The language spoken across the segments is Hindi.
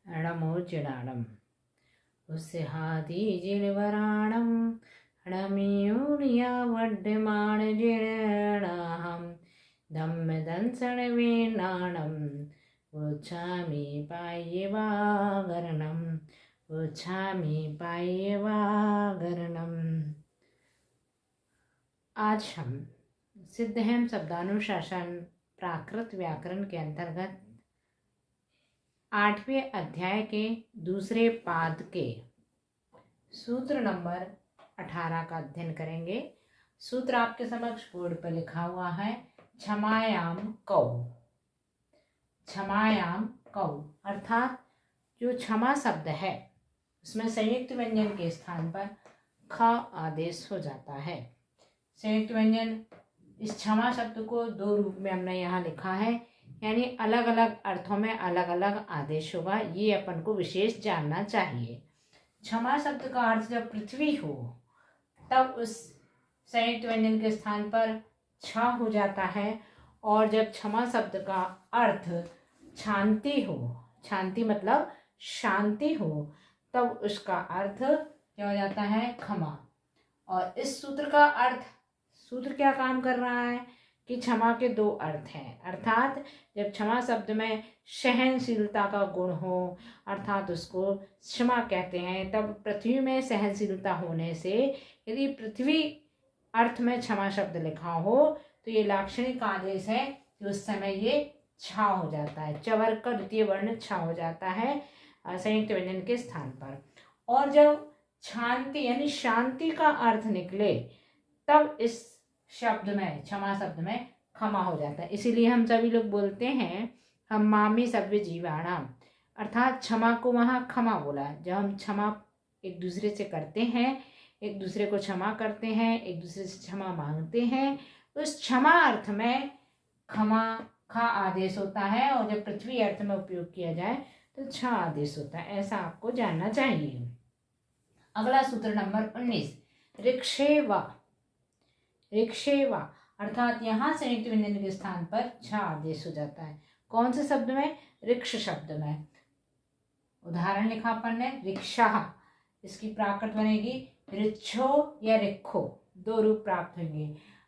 णमोजिडाणम् उस्सिहादिजिणवराणं णमियूनिया वड्डमाणजिणाहं दम्मदंसणवेणाणं उच्छामि पाय्यवागरणम् उच्छामि पाय्यवागरणम्। आज हम सिद्धहम शब्दानुशासन प्राकृत व्याकरण के अंतर्गत 8वें अध्याय के दूसरे पाद के सूत्र नंबर 18 का अध्ययन करेंगे। सूत्र आपके समक्ष बोर्ड पर लिखा हुआ है। क्षमायाम कौ। क्षमायाम कौ अर्थात जो क्षमा शब्द है उसमें संयुक्त व्यंजन के स्थान पर ख आदेश हो जाता है। संयुक्त व्यंजन इस क्षमा शब्द को दो रूप में हमने यहाँ लिखा है, यानी अलग अलग अर्थों में अलग अलग आदेश होगा। ये अपन को विशेष जानना चाहिए। क्षमा शब्द का अर्थ जब पृथ्वी हो तब उस संयुक्त व्यंजन के स्थान पर छ हो जाता है, और जब क्षमा शब्द का अर्थ शांति हो, शांति मतलब शांति हो, तब उसका अर्थ क्या हो जाता है? क्षमा। और इस सूत्र का अर्थ, सूत्र क्या काम कर रहा है कि क्षमा के दो अर्थ हैं। अर्थात जब क्षमा शब्द में सहनशीलता का गुण हो, अर्थात उसको क्षमा कहते हैं, तब पृथ्वी में सहनशीलता होने से यदि पृथ्वी अर्थ में क्षमा शब्द लिखा हो तो ये लाक्षणिक आदेश है कि उस समय ये छा हो जाता है। चवर का द्वितीय वर्ण छा हो जाता है संयुक्त व्यंजन के स्थान पर। और जब शांति यानी शांति का अर्थ निकले तब इस शब्द में, क्षमा शब्द में क्षमा हो जाता है। इसीलिए हम सभी लोग बोलते हैं हम मामी सभ्य जीवाणाम, अर्थात क्षमा को वहाँ क्षमा बोला। जब हम क्षमा एक दूसरे से करते हैं, एक दूसरे को क्षमा करते हैं, एक दूसरे से क्षमा मांगते हैं, उस क्षमा अर्थ में क्षमा खा आदेश होता है, और जब पृथ्वी अर्थ में उपयोग किया जाए तो छ आदेश होता है। ऐसा आपको जानना चाहिए। अगला सूत्र नंबर 19 रिक्षेवा। रिक्षेवा अर्थात यहाँ संयुक्त व्यंजन के स्थान पर छ आदेश हो जाता है। कौन से शब्द में? रिक्ष शब्द में। उदाहरण लिखा अपन ने रिक्षा, इसकी प्राकृत बनेगी रिच्छो या रिक्खो, दो रूप प्राप्त होंगे।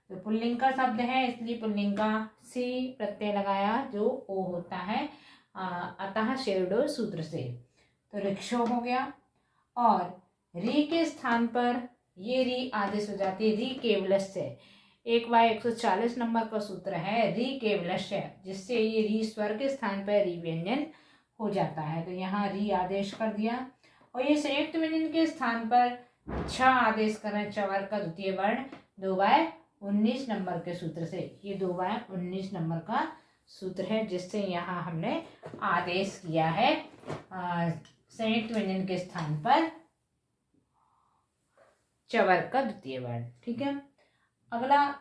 तो पुल्लिंग का शब्द है इसलिए पुल्लिंग का सी प्रत्यय लगाया जो ओ होता है, अतः शेरडो सूत्र से, तो रिक्षो हो गया। और री के स्थान पर ये री आदेश हो जाती है री केवलस्य। 1/140 नंबर का सूत्र है री केवलस्य, जिससे ये री स्वर के स्थान पर री व्यंजन हो जाता है। तो यहाँ री आदेश कर दिया। और ये संयुक्त व्यंजन के स्थान पर छ आदेश कर रहे हैं चवर का द्वितीय वर्ण 2/19 नंबर के सूत्र से। ये 2/19 नंबर का सूत्र है जिससे यहाँ हमने आदेश किया है संयुक्त व्यंजन के स्थान पर चवर का द्वितीय वर्ण। ठीक है। अगला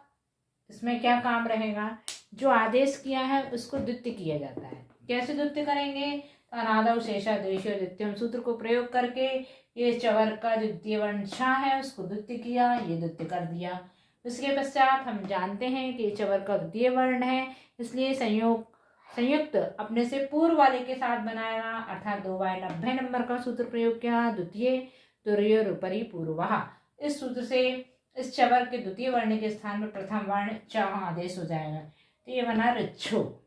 इसमें क्या काम रहेगा? जो आदेश किया है उसको द्वितीय किया जाता है। कैसे द्वितीय करेंगे? अनादव शेषा द्वेषो द्वितीयम सूत्र को प्रयोग करके ये चवर का जो द्वितीय वर्ण छ है उसको द्वितीय किया, ये द्वितीय कर दिया। उसके पश्चात हम जानते हैं कि चवर का द्वितीय वर्ण है, इसलिए संयुक्त अपने से पूर्व वाले के साथ बनाया, अर्थात 2/90 नंबर का सूत्र प्रयोग किया। द्वितीय तुर्योरुपरि पूर्वः, इस सूत्र से इस चवर के द्वितीय वर्ण के स्थान पर प्रथम वर्ण च आदेश हो जाएगा, तो ये बना रिच्छो।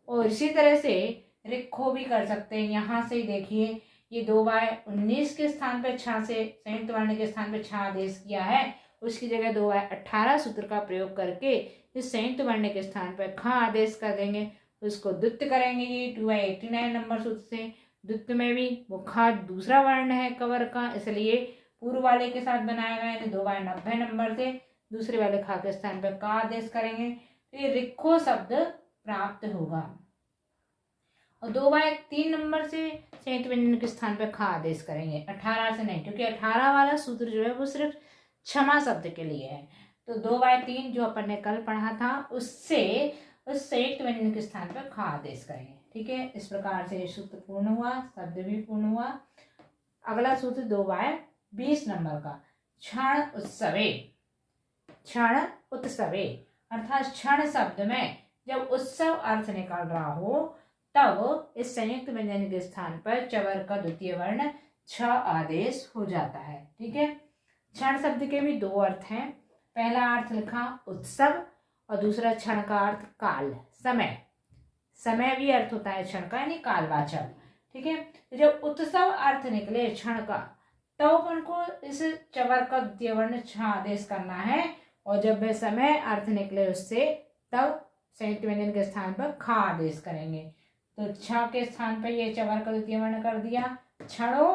और इसी तरह से रिक्खो भी कर सकते हैं। यहाँ से देखिए ये 2/19 के स्थान पर छ से संयुक्त वर्ण के स्थान पर छ आदेश किया है, उसकी जगह 2/18 सूत्र का प्रयोग करके इस संयुक्त वर्ण के स्थान पर ख आदेश कर देंगे, उसको द्वितीय करेंगे। ये 2/89 नंबर सूत्र से द्वितीय में भी वो ख दूसरा वर्ण है कवर का, इसलिए पूर्व वाले के साथ बनाया गया, यानी 2/90 नंबर से दूसरे वाले खा के स्थान पर का आदेश करेंगे, तो ये रिक्खो शब्द प्राप्त होगा। और 2/3 नंबर से संयुक्त व्यंजन के स्थान पर खा आदेश करेंगे, 18 से नहीं, क्योंकि 18 वाला सूत्र जो है वो सिर्फ क्षमा शब्द के लिए है। तो 2/3 जो अपन ने कल पढ़ा था उससे उस संयुक्त व्यंजन के स्थान पर खा आदेश करेंगे। ठीक है। इस प्रकार से सूत्र पूर्ण हुआ, शब्द भी पूर्ण हुआ। अगला सूत्र 2/20 नंबर का क्षण उत्सवे। क्षण उत्सवे अर्थात क्षण शब्द में जब उत्सव अर्थ निकल रहा हो तब इस संयुक्त व्यंजन के स्थान पर चवर का द्वितीय वर्ण छ आदेश हो जाता है। ठीक है। क्षण शब्द के भी दो अर्थ हैं। पहला अर्थ लिखा उत्सव और दूसरा क्षण का अर्थ काल, समय। समय भी अर्थ होता है क्षण का, यानी कालवाचक। ठीक है। तो जब उत्सव अर्थ निकले क्षण का, तब अपन को इस चवर का द्वितीय वर्ण छ आदेश करना है, और जब वह समय अर्थ निकले उससे, तब संयुक्त व्यंजन के स्थान पर खा आदेश करेंगे। तो छ के स्थान पर ये चवर का द्वितीय वर्ण कर दिया क्षणो,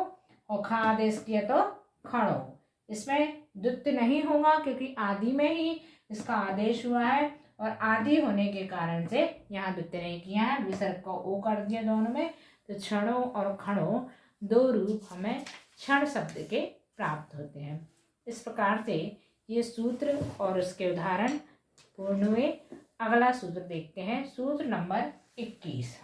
और खा आदेश किया तो खणो। इसमें द्वित्व नहीं होगा क्योंकि आदि में ही इसका आदेश हुआ है, और आदि होने के कारण से यहाँ द्वित्व नहीं किया है, विसर्ग का ओ कर दिया दोनों में। तो क्षणो और खणो दो रूप हमें क्षण शब्द के प्राप्त होते हैं। इस प्रकार से ये सूत्र और उसके उदाहरण पूर्ण हुए। अगला सूत्र देखते हैं, सूत्र नंबर 21।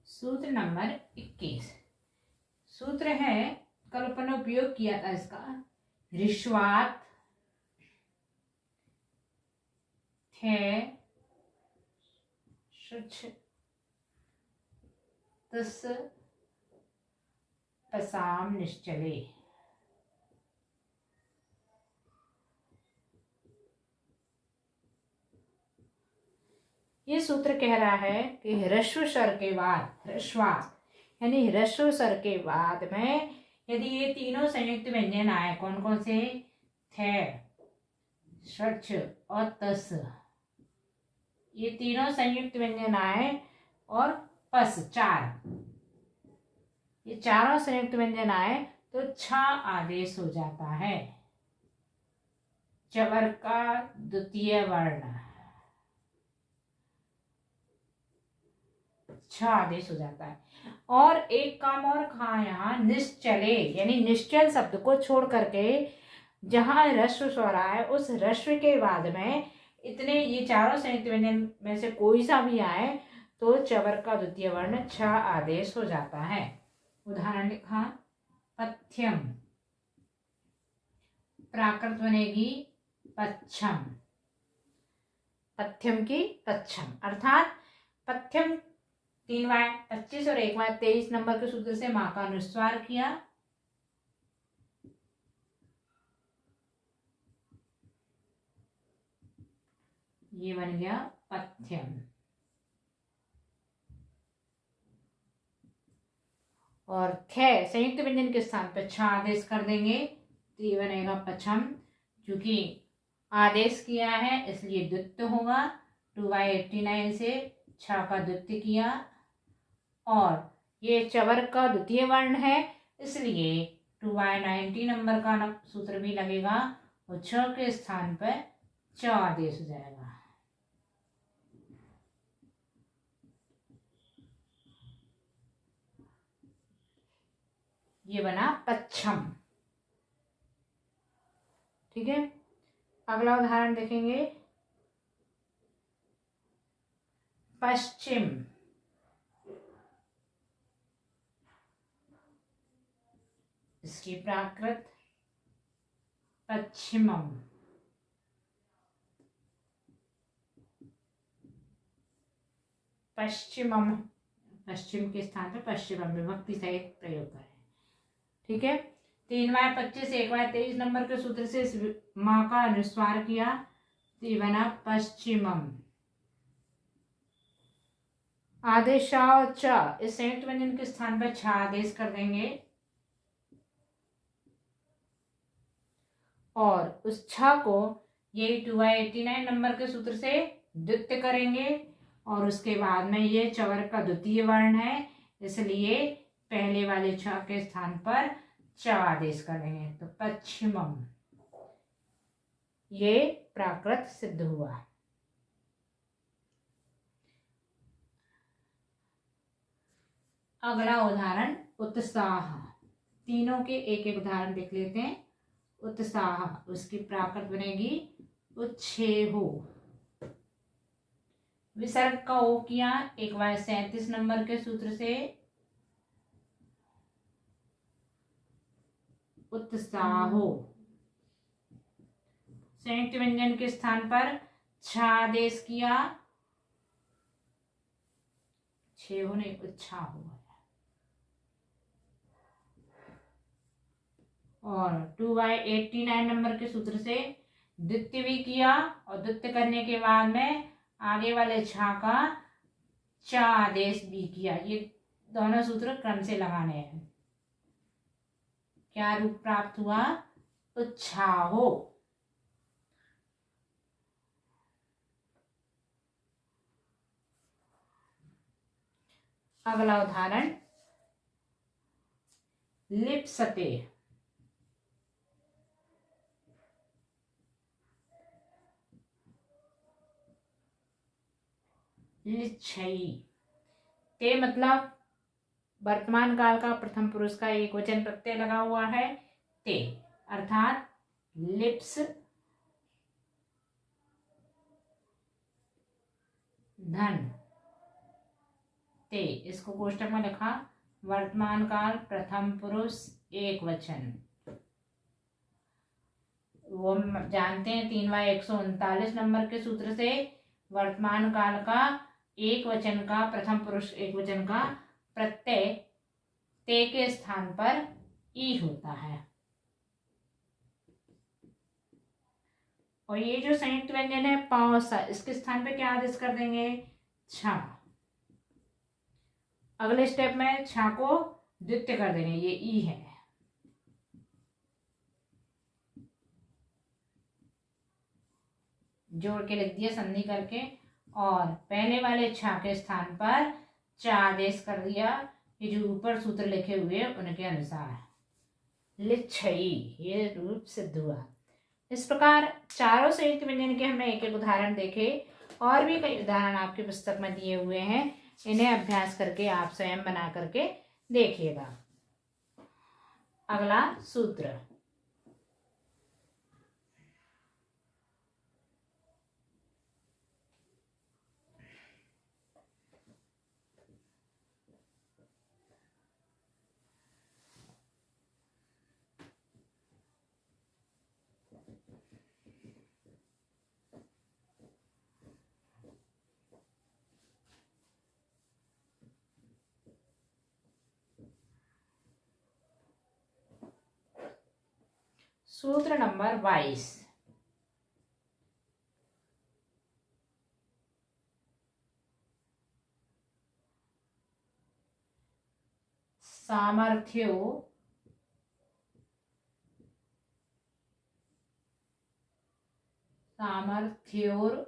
सूत्र नंबर 21 सूत्र है, कल अपन ने उपयोग किया था इसका, ऋष्वात थे शुच तस पसाम निश्चले। ये सूत्र कह रहा है कि ह्रस्व स्वर के बाद, ह्रस्वात यानी ह्रस्व स्वर के बाद में यदि ये तीनों संयुक्त व्यंजन आए, कौन कौन से, थे, स्वच्छ और तस, ये तीनों संयुक्त व्यंजन आए, और पस चार, ये चारों संयुक्त व्यंजन आए तो छ आदेश हो जाता है। चवर का द्वितीय वर्ण छ आदेश हो जाता है। और एक काम और कहा यहाँ, निश्चले यानी निश्चल शब्द को छोड़ करके जहां ह्रस्व स्वर आए, उस ह्रस्व के बाद में इतने ये चारों संयुक्त व्यंजन में से कोई सा भी आए तो चवर का द्वितीय वर्ण छ आदेश हो जाता है। उदाहरण लिखा, पथ्यम, प्राकृत बनेगी पच्छम, पथ्यम की पच्छम, अर्थात पथ्यम 3 वाय 25 और 1 वाय 23 नंबर के सूत्र से मां का अनुस्वार किया, ये बन गया पथ्यम। और खे संयुक्त व्यंजन के स्थान पर छ आदेश कर देंगे तो ये बनेगा पछम। चूंकि आदेश किया है इसलिए द्वित्व होगा। 2/89 से छ का द्वित्व किया, और ये चवर का द्वितीय वर्ण है इसलिए 2/90 नंबर का सूत्र भी लगेगा, और छ के स्थान पर च आदेश हो जाएगा। ये बना पच्छम। ठीक है। अगला उदाहरण देखेंगे, पश्चिम, इसकी प्राकृत पश्चिमम, पश्चिमम, पश्चिम के स्थान पर पश्चिमम विभक्ति सहित प्रयोग करें। ठीक है। 3/25 1/23 नंबर के सूत्र से इस मां का अनुस्वार किया तो ये बना पश्चिमम। आदेश च, इस संयुक्त व्यंजन के स्थान पर छ आदेश कर देंगे, और उस छ को ये 2/89 नंबर के सूत्र से द्वित्व करेंगे, और उसके बाद में ये चवर का द्वितीय वर्ण है इसलिए पहले वाले छ के स्थान पर च आदेश करेंगे तो पश्चिमम। ये प्राकृत सिद्ध हुआ। अगला उदाहरण उत्साह। तीनों के एक एक उदाहरण देख लेते हैं। उत्साह, उसकी प्राकृत बनेगी उच्छेहो। विसर्ग का ओ किया 1/37 नंबर के सूत्र से उत्साहो। संयुक्त व्यंजन के स्थान पर छा आदेश किया, छेहो नहीं उच्छाहो। और 2/89 नंबर के सूत्र से द्वितीय भी किया, और द्वितीय करने के बाद में आगे वाले छा का चा आदेश भी किया। ये दोनों सूत्र क्रम से लगाने हैं। क्या रूप प्राप्त हुआ? उच्छाहो। अगला उदाहरण लिप्सते। लिच्छई। ते मतलब वर्तमान काल का प्रथम पुरुष का एक वचन प्रत्यय लगा हुआ है ते, अर्थात लिप्स धन ते। इसको कोष्टक में लिखा वर्तमान काल प्रथम पुरुष एक वचन। वो जानते हैं 3/139 नंबर के सूत्र से वर्तमान काल का एक वचन का प्रथम पुरुष एक वचन का प्रत्यय ते के स्थान पर ई होता है। और ये जो संयुक्त व्यंजन है पावसा, इसके स्थान पे क्या आदेश कर देंगे? छा। अगले स्टेप में छा को द्वितीय कर देंगे, ये ई है। जोड़ के लिख दिया संधि करके, और पहले वाले छा के स्थान पर चा आदेश कर दिया। ये जो ऊपर सूत्र लिखे हुए उनके अनुसार लिच्छई, ये रूप सिद्ध हुआ। इस प्रकार चारों संयुक्त व्यंजन के हमने एक एक उदाहरण देखे। और भी कई उदाहरण आपकी पुस्तक में दिए हुए हैं, इन्हें अभ्यास करके आप स्वयं बना करके देखिएगा। अगला सूत्र सूत्र नंबर 22। सामर्थ्यो सामर्थ्योर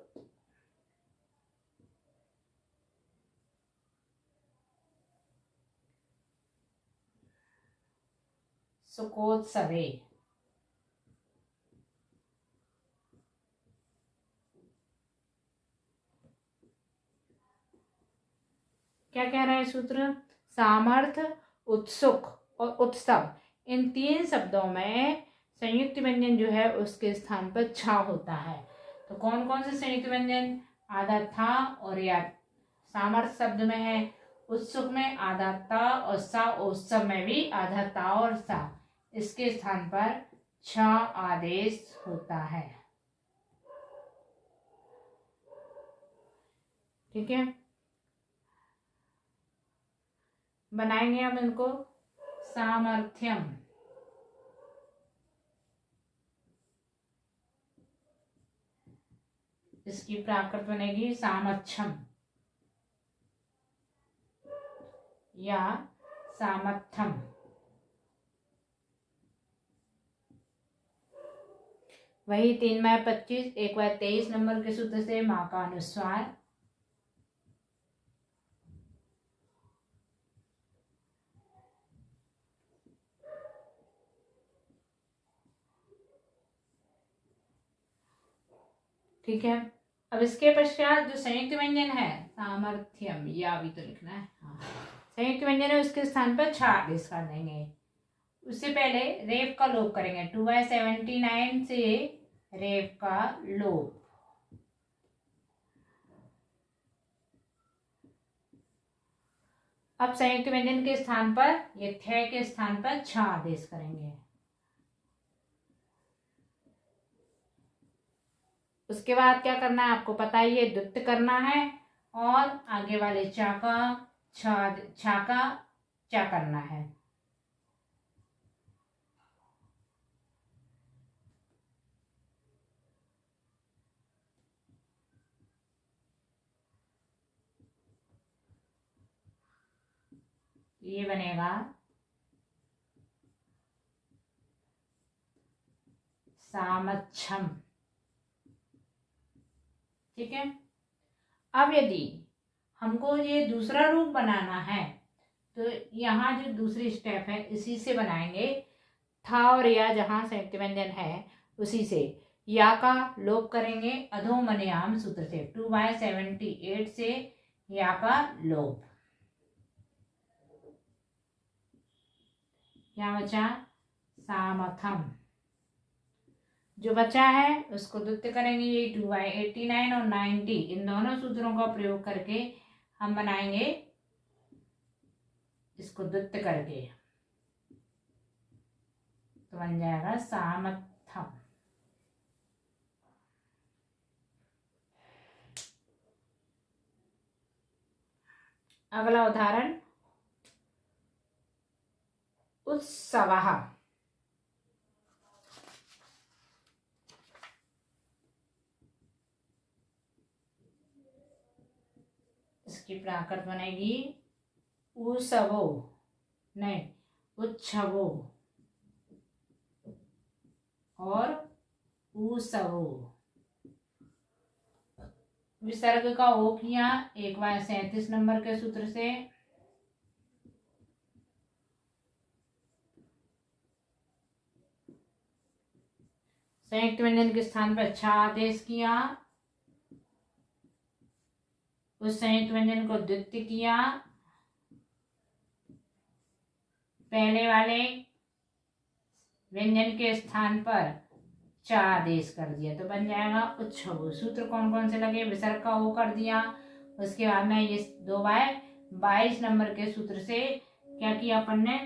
सुकोत्सवे। क्या कह रहा है सूत्र? सामर्थ्य, उत्सुक और उत्सव, इन तीन शब्दों में संयुक्त व्यंजन जो है उसके स्थान पर छा होता है। तो कौन कौन से संयुक्त व्यंजन? आधा था और या। सामर्थ्य शब्द में है, उत्सुक में आधा ता और सा, उत्सव में भी आधा ता और सा। इसके स्थान पर छा आदेश होता है। ठीक है, बनाएंगे हम इनको। सामर्थ्यम, इसकी प्राकृत बनेगी सामर्थ्यम या सामर्थ्यम। वही 3/25 1/23 नंबर के सूत्र से माँ का अनुस्वार। ठीक है, अब इसके पश्चात जो संयुक्त व्यंजन है सामर्थ्यम, या भी तो लिखना है। हाँ, संयुक्त व्यंजन है उसके स्थान पर छ आदेश कर देंगे। उससे पहले रेप का लोप करेंगे। 2/79 से रेप का लोप। अब संयुक्त व्यंजन के स्थान पर ये थ के स्थान पर छ आदेश करेंगे। उसके बाद क्या करना है आपको पता ही है, द्वित्व करना है और आगे वाले चा का चा करना है। ये बनेगा सामच्छम। ठीक है। अब यदि हमको ये दूसरा रूप बनाना है तो यहाँ जो दूसरी स्टेप है इसी से बनाएंगे। था और या जहाँ संयुक्त व्यंजन है उसी से या का लोप करेंगे अधोमनयाम सूत्र से। 2/78 से या का लोप। क्या बचा? सामथम। जो बचा है उसको द्वित्व करेंगे। ये 2/89 और 90 इन दोनों सूत्रों का प्रयोग करके हम बनाएंगे इसको द्वित्व करके, तो बन जाएगा सामथम। अगला उदाहरण उत्सवः। इसकी प्राकृत बनेगी उत्सवो, नहीं उत्सवो और उत्सवो। विसर्ग का ओ किया 1/37 नंबर के सूत्र से। संयुक्त व्यंजन के स्थान पर छ आदेश किया। उस संयुक्त व्यंजन को द्वित्व किया। पहले वाले व्यंजन के स्थान पर च आदेश कर दिया तो बन जाएगा उत्सव। सूत्र कौन कौन से लगे? विसर्ग का ओ कर दिया। उसके बाद में ये 2/22 नंबर के सूत्र से क्या किया अपन ने?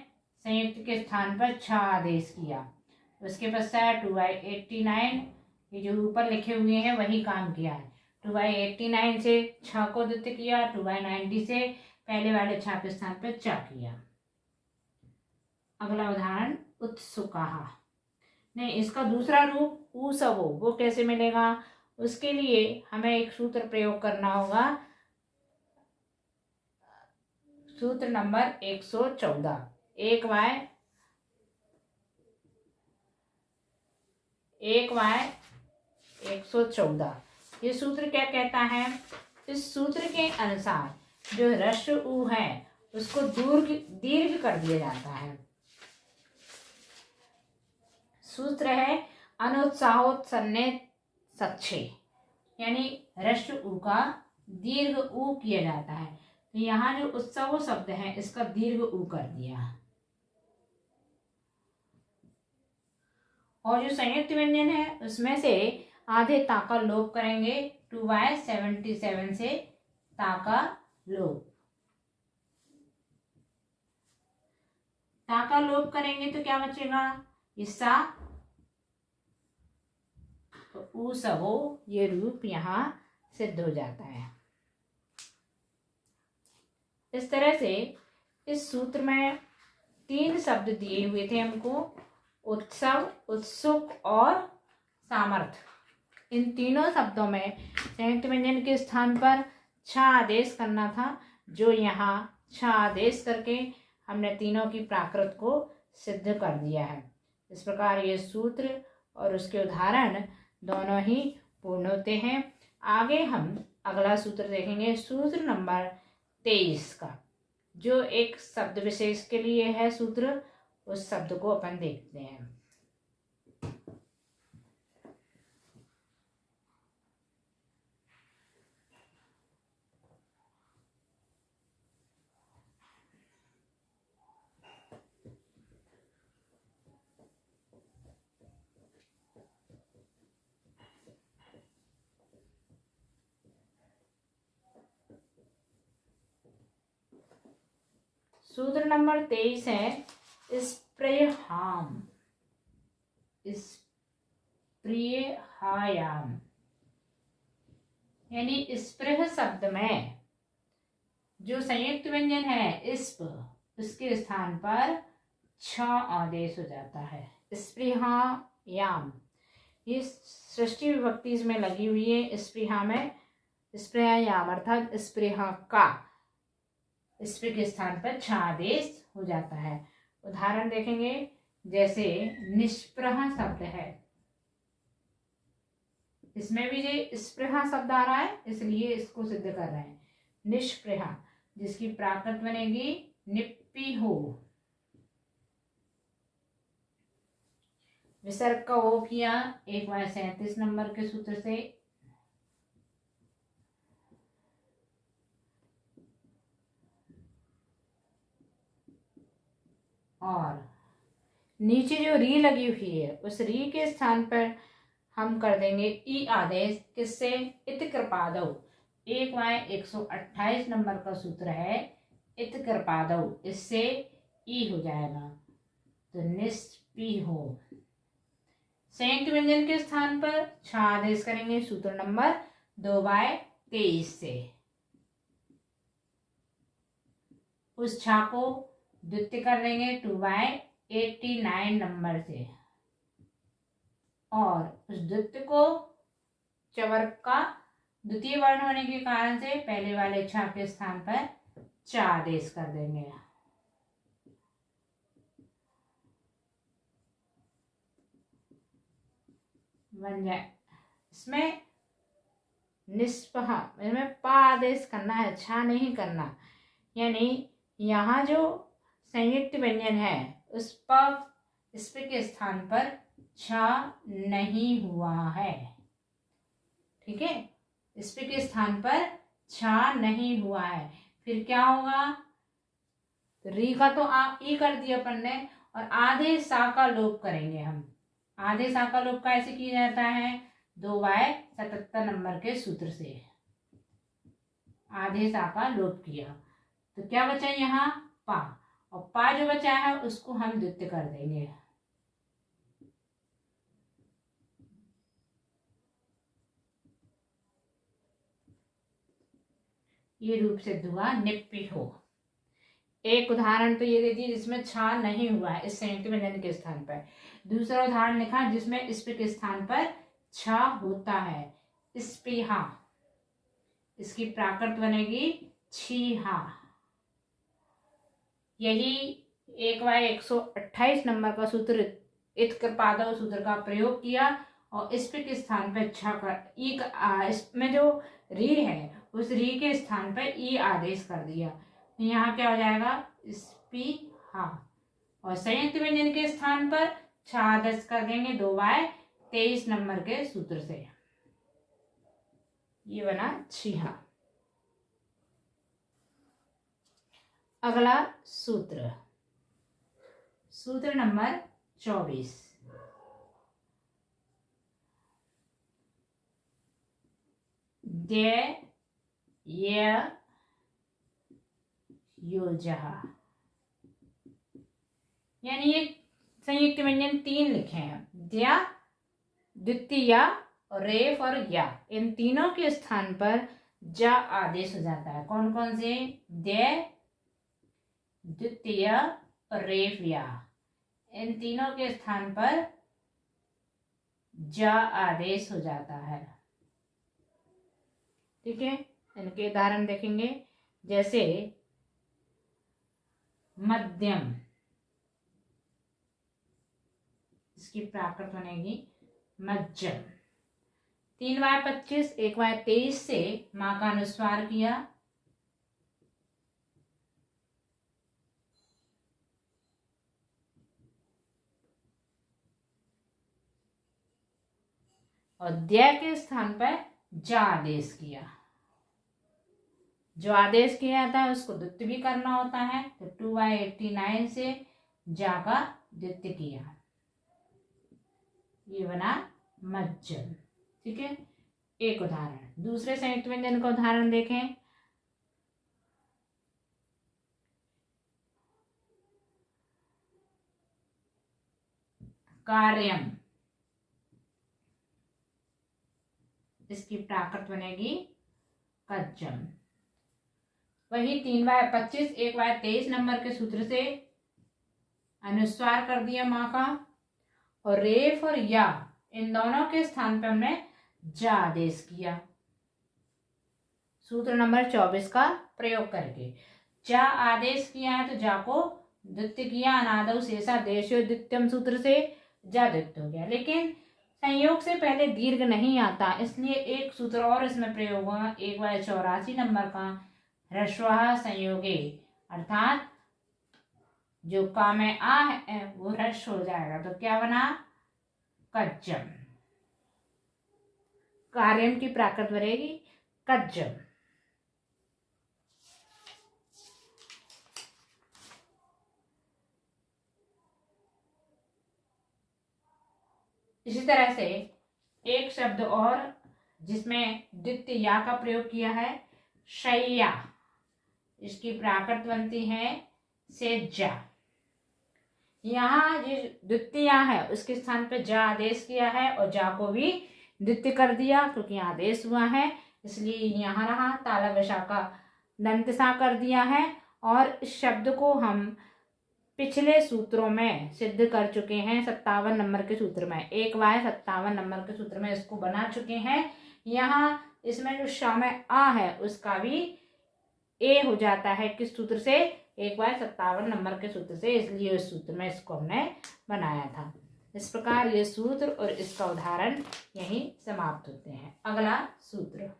संयुक्त के स्थान पर छ आदेश किया। उसके पश्चात 2/89 ये जो ऊपर लिखे हुए हैं वही काम किया है। 2/89 से छ को द्वित्व किया। 2/90 से पहले वाले छ के स्थान पर च किया। अगला उदाहरण उत्सुकाः। नहीं, इसका दूसरा रूप ऊसवो वो कैसे मिलेगा? उसके लिए हमें एक सूत्र प्रयोग करना होगा। सूत्र नंबर 114। 1/114। ये सूत्र क्या कहता है? इस सूत्र के अनुसार जो ह्रस्व ऊ है उसको दीर्घ कर दिया जाता है। सूत्र है अनुत्साहोत्सन्ने सच्छे, यानी ह्रस्व ऊ का दीर्घ ऊ किया जाता है। तो यहाँ जो उत्सव शब्द है इसका दीर्घ ऊ कर दिया। और जो संयुक्त व्यंजन है उसमें से आधे ता का लोप करेंगे। 2/77 से ता का लोप। ता का लोप करेंगे तो क्या बचेगा? हिस्सा ऊ सबो, ये रूप यहाँ सिद्ध हो जाता है। इस तरह से इस सूत्र में 3 शब्द दिए हुए थे हमको, उत्सव, उत्सुक और सामर्थ्य। इन तीनों शब्दों में संयुक्त व्यंजन के स्थान पर छ आदेश करना था, जो यहाँ छ आदेश करके हमने तीनों की प्राकृत को सिद्ध कर दिया है। इस प्रकार ये सूत्र और उसके उदाहरण दोनों ही पूर्ण होते हैं। आगे हम अगला सूत्र देखेंगे, सूत्र नंबर 23 का, जो एक शब्द विशेष के लिए है सूत्र। उस शब्द को अपन देखते हैं। सूत्र नंबर 23 है स्प्रेहाम, स्प्रेहायाम, यानी स्प्रेह शब्द में जो संयुक्त व्यंजन है इस्प, उसके स्थान पर छ आदेश हो जाता है। स्प्रेहायाम, ये सृष्टि विभक्ति इसमें लगी हुई है। स्प्रेहा में स्प्रेहायाम अर्थात स्प्रेहा का, स्प्रे के स्थान पर छ आदेश हो जाता है। उदाहरण देखेंगे, जैसे निष्प्रह शब्द है, इसमें भी जो स्प्रेहा शब्द आ रहा है इसलिए इसको सिद्ध कर रहे हैं। निष्प्रहा, जिसकी प्राकृत बनेगी निप्पी हो, विसर्ग का ओ किया 1/37 नंबर के सूत्र से। और नीचे जो री लगी हुई है उस री के स्थान पर हम कर देंगे ई आदेश। किससे? इत कृपादौ, 1/128 नंबर का सूत्र है इत कृपादौ, इससे ई हो जाएगा तो निष्पी हो। संयुक्त व्यंजन के स्थान पर छ आदेश करेंगे सूत्र नंबर 2/23 से। उस छ को द्वितीय कर देंगे 2/89 नंबर से, और उस द्वितीय को चवर्ग का द्वितीय वर्ण होने के कारण से पहले वाले छ के स्थान पर च आदेश कर देंगे। बन जाए। इसमें निष्पह, इसमें पा आदेश करना है, छा नहीं करना। यानी यहाँ जो संयुक्त व्यंजन है उस पर इस के स्थान पर छा नहीं हुआ है। ठीक है, इस के स्थान पर छा नहीं हुआ है। फिर क्या होगा? री का तो ई कर दिया अपन ने, और आधे सा का लोप करेंगे हम। आधे सा का लोप कैसे किया जाता है? 2/77 नंबर के सूत्र से आधे सा का लोप किया तो क्या बचा यहाँ? पा, और पा जो बचा है उसको हम द्वितीय कर देंगे। ये रूप सिद्ध हुआ निप्पी हो। एक उदाहरण तो ये दे दिए जिसमें छा नहीं हुआ है इस संयुक्त व्यंजन के स्थान पर। दूसरा उदाहरण लिखा जिसमें इस के स्थान पर छा होता है, स्पृहा, इसकी प्राकृत बनेगी छीहा। यही 1/128 नंबर का सूत्र इत कृपादौ सूत्र का प्रयोग किया, और इस के स्थान पर छा कर ई, इसमें जो री है उस री के स्थान पर ई आदेश कर दिया। यहाँ क्या हो जाएगा? स्पीहा। और संयुक्त व्यंजन के स्थान पर छ आदेश कर देंगे 2/23 नंबर के सूत्र से। ये बना छीहा। अगला सूत्र, सूत्र नंबर 24। दे य योजहा, यानी ये संयुक्त व्यंजन 3 लिखे हैं। द्या, द्वितीय, रेफ और या, इन तीनों के स्थान पर जा आदेश हो जाता है। कौन कौन से? दे, द्वितीय, रेफ, या, इन तीनों के स्थान पर जा आदेश हो जाता है। ठीक है, इनके उदाहरण देखेंगे। जैसे मध्यम, इसकी प्राकृत बनेगी मध्यम। 3/25 1/23 से माँ का अनुस्वार किया, और द्य के स्थान पर जा आदेश किया। जो आदेश किया जाता है उसको द्वितीय भी करना होता है, तो 2/89 से जा का द्वितीय किया, ये बना मध्यम। ठीक है, एक उदाहरण। दूसरे संयुक्त व्यंजन का उदाहरण देखें। कार्यम, इसकी प्राकृत बनेगी कज्जम। वही 3/25 1/23 नंबर के सूत्र से अनुस्वार कर दिया माँ का, और रेफ और या इन दोनों के स्थान पर हमने जा आदेश किया सूत्र नंबर 24 का प्रयोग करके। जा आदेश किया है तो जा को द्वित्य किया, अनादौ शेषा देशो द्वितीयम सूत्र से जा द्वित्य हो गया। लेकिन संयोग से पहले दीर्घ नहीं आता, इसलिए एक सूत्र और इसमें प्रयोग हुआ 1/84 नंबर का ह्रस्वः संयोगे, अर्थात जो का में आ है वो ह्रस्व हो जाएगा, तो क्या बना कज्जम। कार्यम की प्राकृत बनेगी कज्जम। इसी तरह से एक शब्द और जिसमें द्वितीय या का प्रयोग किया है, शैया, इसकी प्राकृत बनती है सेज्जा। यहाँ जो द्वितीय है उसके स्थान पर जा आदेश किया है और जा को भी द्वितीय कर दिया क्योंकि आदेश हुआ है, इसलिए यहाँ रहा ताला विशा का दंतसा कर दिया है। और इस शब्द को हम पिछले सूत्रों में सिद्ध कर चुके हैं, 57 नंबर के सूत्र में, 1/57 नंबर के सूत्र में इसको बना चुके हैं। यहाँ इसमें जो श में आ है उसका भी ए हो जाता है, किस सूत्र से 1/57 नंबर के सूत्र से, इसलिए इस सूत्र में इसको हमने बनाया था। इस प्रकार ये सूत्र और इसका उदाहरण यहीं समाप्त होते हैं। अगला सूत्र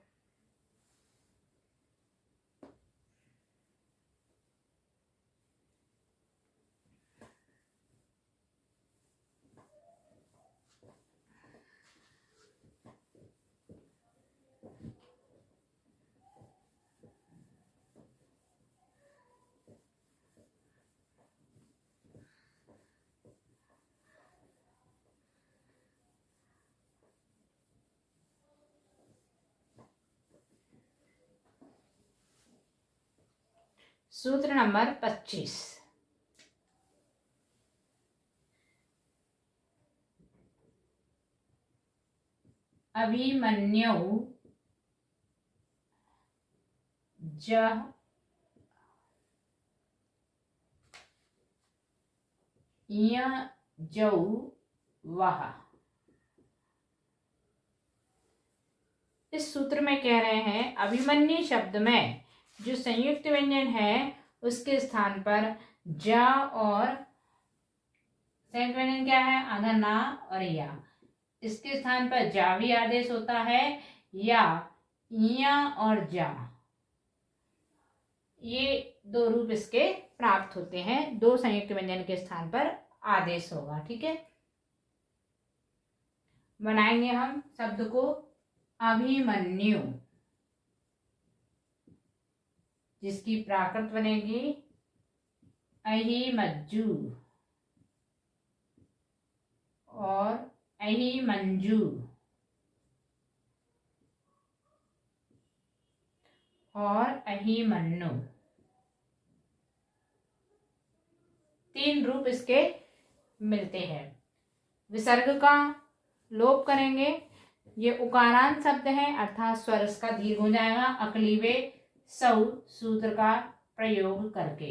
सूत्र नंबर 25। अभिमन्यु जह जौ वह। इस सूत्र में कह रहे हैं अभिमन्यु शब्द में जो संयुक्त व्यंजन है उसके स्थान पर जा और संयुक्त व्यंजन क्या है, आधा ना और या, इसके स्थान पर जा भी आदेश होता है, या और जा, ये दो रूप इसके प्राप्त होते हैं। दो संयुक्त व्यंजन के स्थान पर आदेश होगा। ठीक है, बनाएंगे हम शब्द को अभिमन्यु, जिसकी प्राकृत बनेगी अहिमज्जू और अहिमंजू और अहिमन्नु, तीन रूप इसके मिलते हैं। विसर्ग का लोप करेंगे, ये उकारांत शब्द है अर्थात स्वर का दीर्घ हो जाएगा अकलीवे सौ सूत्र का प्रयोग करके।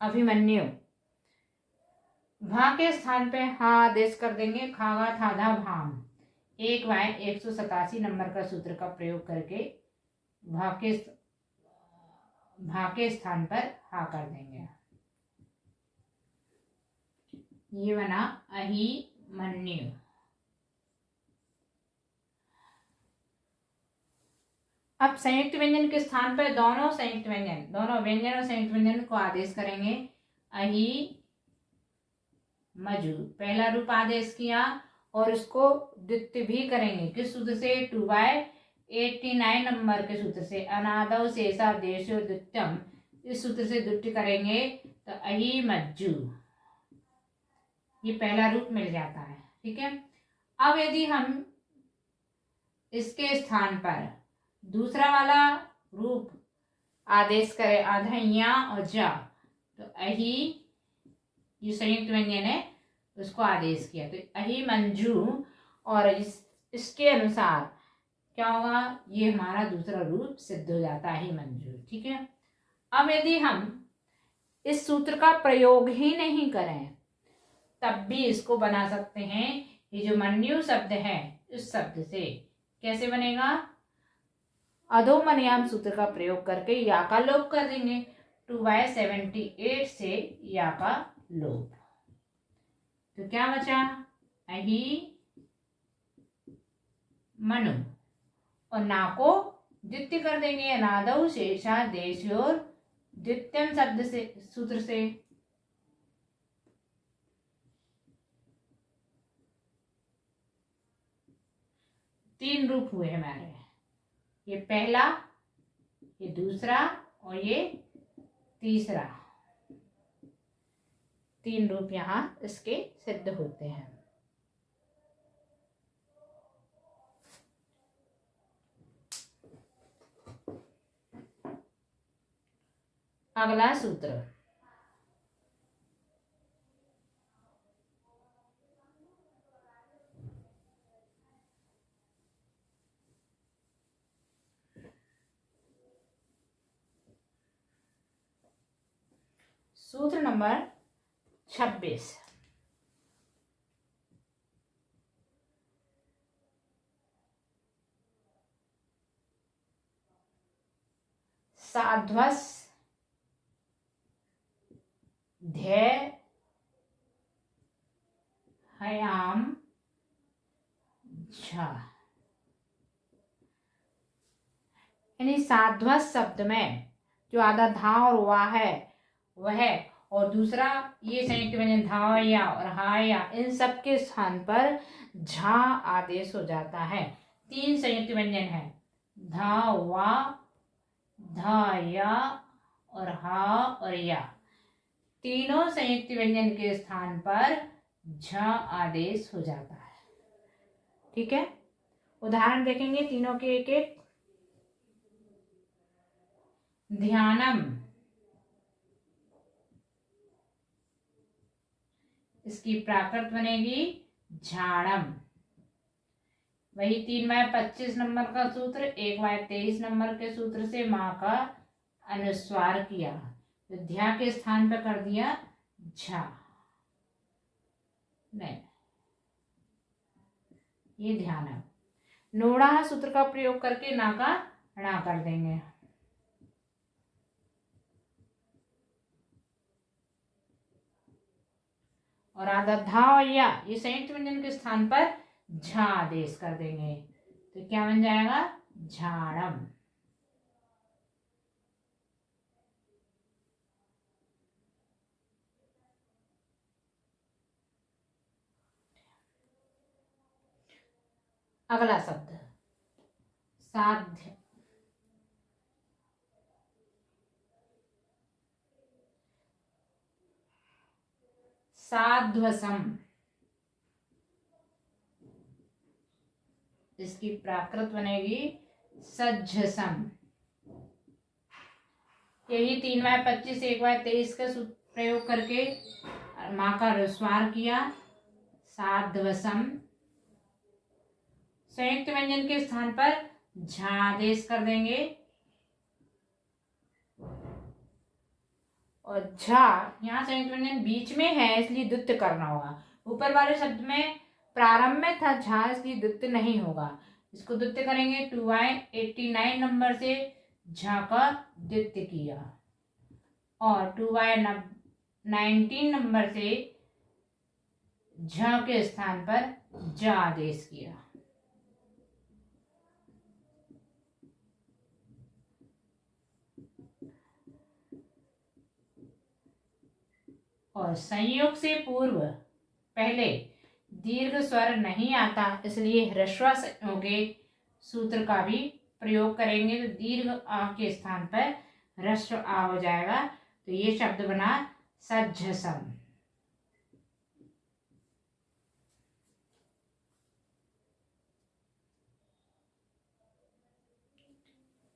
अभिमन्यु भा के स्थान पे हा आदेश कर देंगे, खागा थाधा भाम, 1/187 नंबर का सूत्र का प्रयोग करके भा के स्थान पर हा कर देंगे। ये बना अहिमन्यु। अब संयुक्त व्यंजन के स्थान पर दोनों व्यंजन और संयुक्त व्यंजन को आदेश करेंगे। अहि मजू पहला रूप आदेश किया और इसको द्वितीय भी करेंगे, किस सूत्र से, 2/89 नंबर के सूत्र से, अनादौ शेषा देशो द्वितीयम, इस सूत्र से द्वितीय करेंगे तो अहि मज्जू, ये पहला रूप मिल जाता है। ठीक है, अब यदि हम इसके स्थान पर दूसरा वाला रूप आदेश करे, अधैया और जा, तो अही जो संयुक्त व्यंजन है उसको आदेश किया, तो अही मंजू, और इसके अनुसार क्या होगा, ये हमारा दूसरा रूप सिद्ध हो जाता है, अही मंजू। ठीक है। अब यदि हम इस सूत्र का प्रयोग ही नहीं करें तब भी इसको बना सकते हैं। ये जो मन्यु शब्द है इस शब्द से कैसे बनेगा, अधोमन्याम सूत्र का प्रयोग करके या का लोप कर देंगे। 2/78 से या का लोप, तो क्या बचा, अही मनु, और ना को द्वितीय कर देंगे, अनादौ शेषा देशोर द्वितीयम शब्द से, सूत्र से। तीन रूप हुए हमारे, ये पहला, ये दूसरा और ये तीसरा, तीन रूप यहाँ इसके सिद्ध होते हैं। अगला सूत्र, सूत्र नंबर 26। साध्वस ध्यय हयाम झा, यानी साध्वस शब्द में जो आधा धा और वाह है वह, और दूसरा ये संयुक्त व्यंजन धा या और हा या, इन सब के स्थान पर झा आदेश हो जाता है। तीन संयुक्त व्यंजन है, धा वा, धा या और हा और या, तीनों संयुक्त व्यंजन के स्थान पर झ आदेश हो जाता है। ठीक है। उदाहरण देखेंगे तीनों के एक एक। ध्यानम, इसकी प्राकृत बनेगी झाड़म। वही 3/25 नंबर का सूत्र 1/23 नंबर के सूत्र से माँ का अनुस्वार किया, तो ध्या के स्थान पर कर दिया झा, नहीं ये ध्यानम। नोड़ा सूत्र का प्रयोग करके ना का णा कर देंगे। और आधा धा और या, ये संयुक्त व्यंजन के स्थान पर झा आदेश कर देंगे, तो क्या बन जाएगा, झाड़म। अगला शब्द साध्य, साध्वसम, इसकी प्राकृत बनेगी सज्जसम। यही 3/25 1/23 का प्रयोग करके माँ का अनुस्वार किया, साध्वसम। संयुक्त व्यंजन के स्थान पर झा आदेश कर देंगे, और झा यहाँ संयुक्त व्यंजन बीच में है इसलिए द्वित्व करना होगा। ऊपर वाले शब्द में प्रारंभ में था झा इसलिए द्वित्व नहीं होगा, इसको द्वित्व करेंगे। 2/89 नंबर से झा का द्वित्व किया, और 2/19 नंबर से झ के स्थान पर ज आदेश किया। और संयोग से पूर्व पहले दीर्घ स्वर नहीं आता, इसलिए ह्रस्व संयोगे सूत्र का भी प्रयोग करेंगे, तो दीर्घ आ के स्थान पर ह्रस्व आ हो जाएगा, तो ये शब्द बना सज्जसम।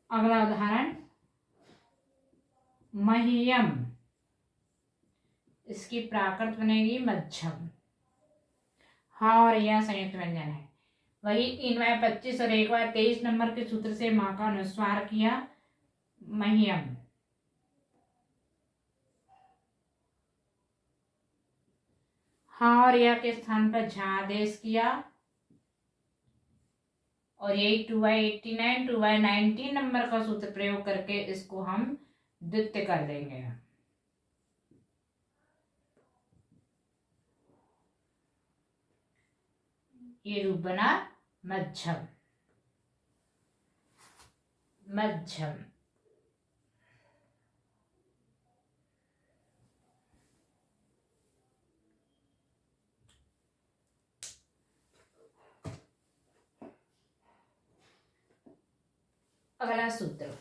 अगला उदाहरण मह्यम, इसकी प्राकृत बनेगी मध्यम। हाँ और यह संयुक्त व्यंजन है। वही 3/25 और 1/23 नंबर के सूत्र से माँ का अनुस्वार किया मह्यम। हाँ और यह के स्थान पर झा आदेश किया और यही 2/89 2/19 नंबर का सूत्र प्रयोग करके इसको हम द्वित्य कर देंगे। ये रूप बना मध्यम। मध्यम अगला सूत्र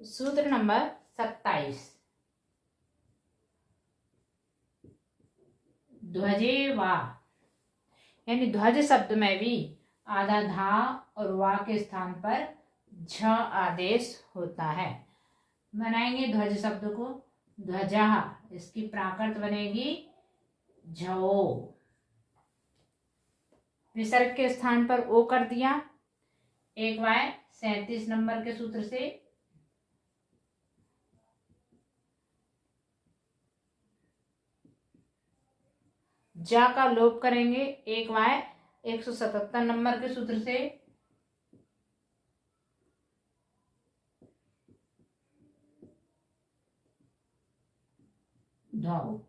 सूत्र नंबर 27। ध्वजे वा, यानी ध्वज शब्द में भी आधा धा और वा के स्थान पर झ आदेश होता है। बनाएंगे ध्वज शब्द को। ध्वजा, इसकी प्राकृत बनेगी झो। विसर्ग के स्थान पर ओ कर दिया 1/37 नंबर के सूत्र से। जा का लोप करेंगे 1/177 नंबर के सूत्र से। तो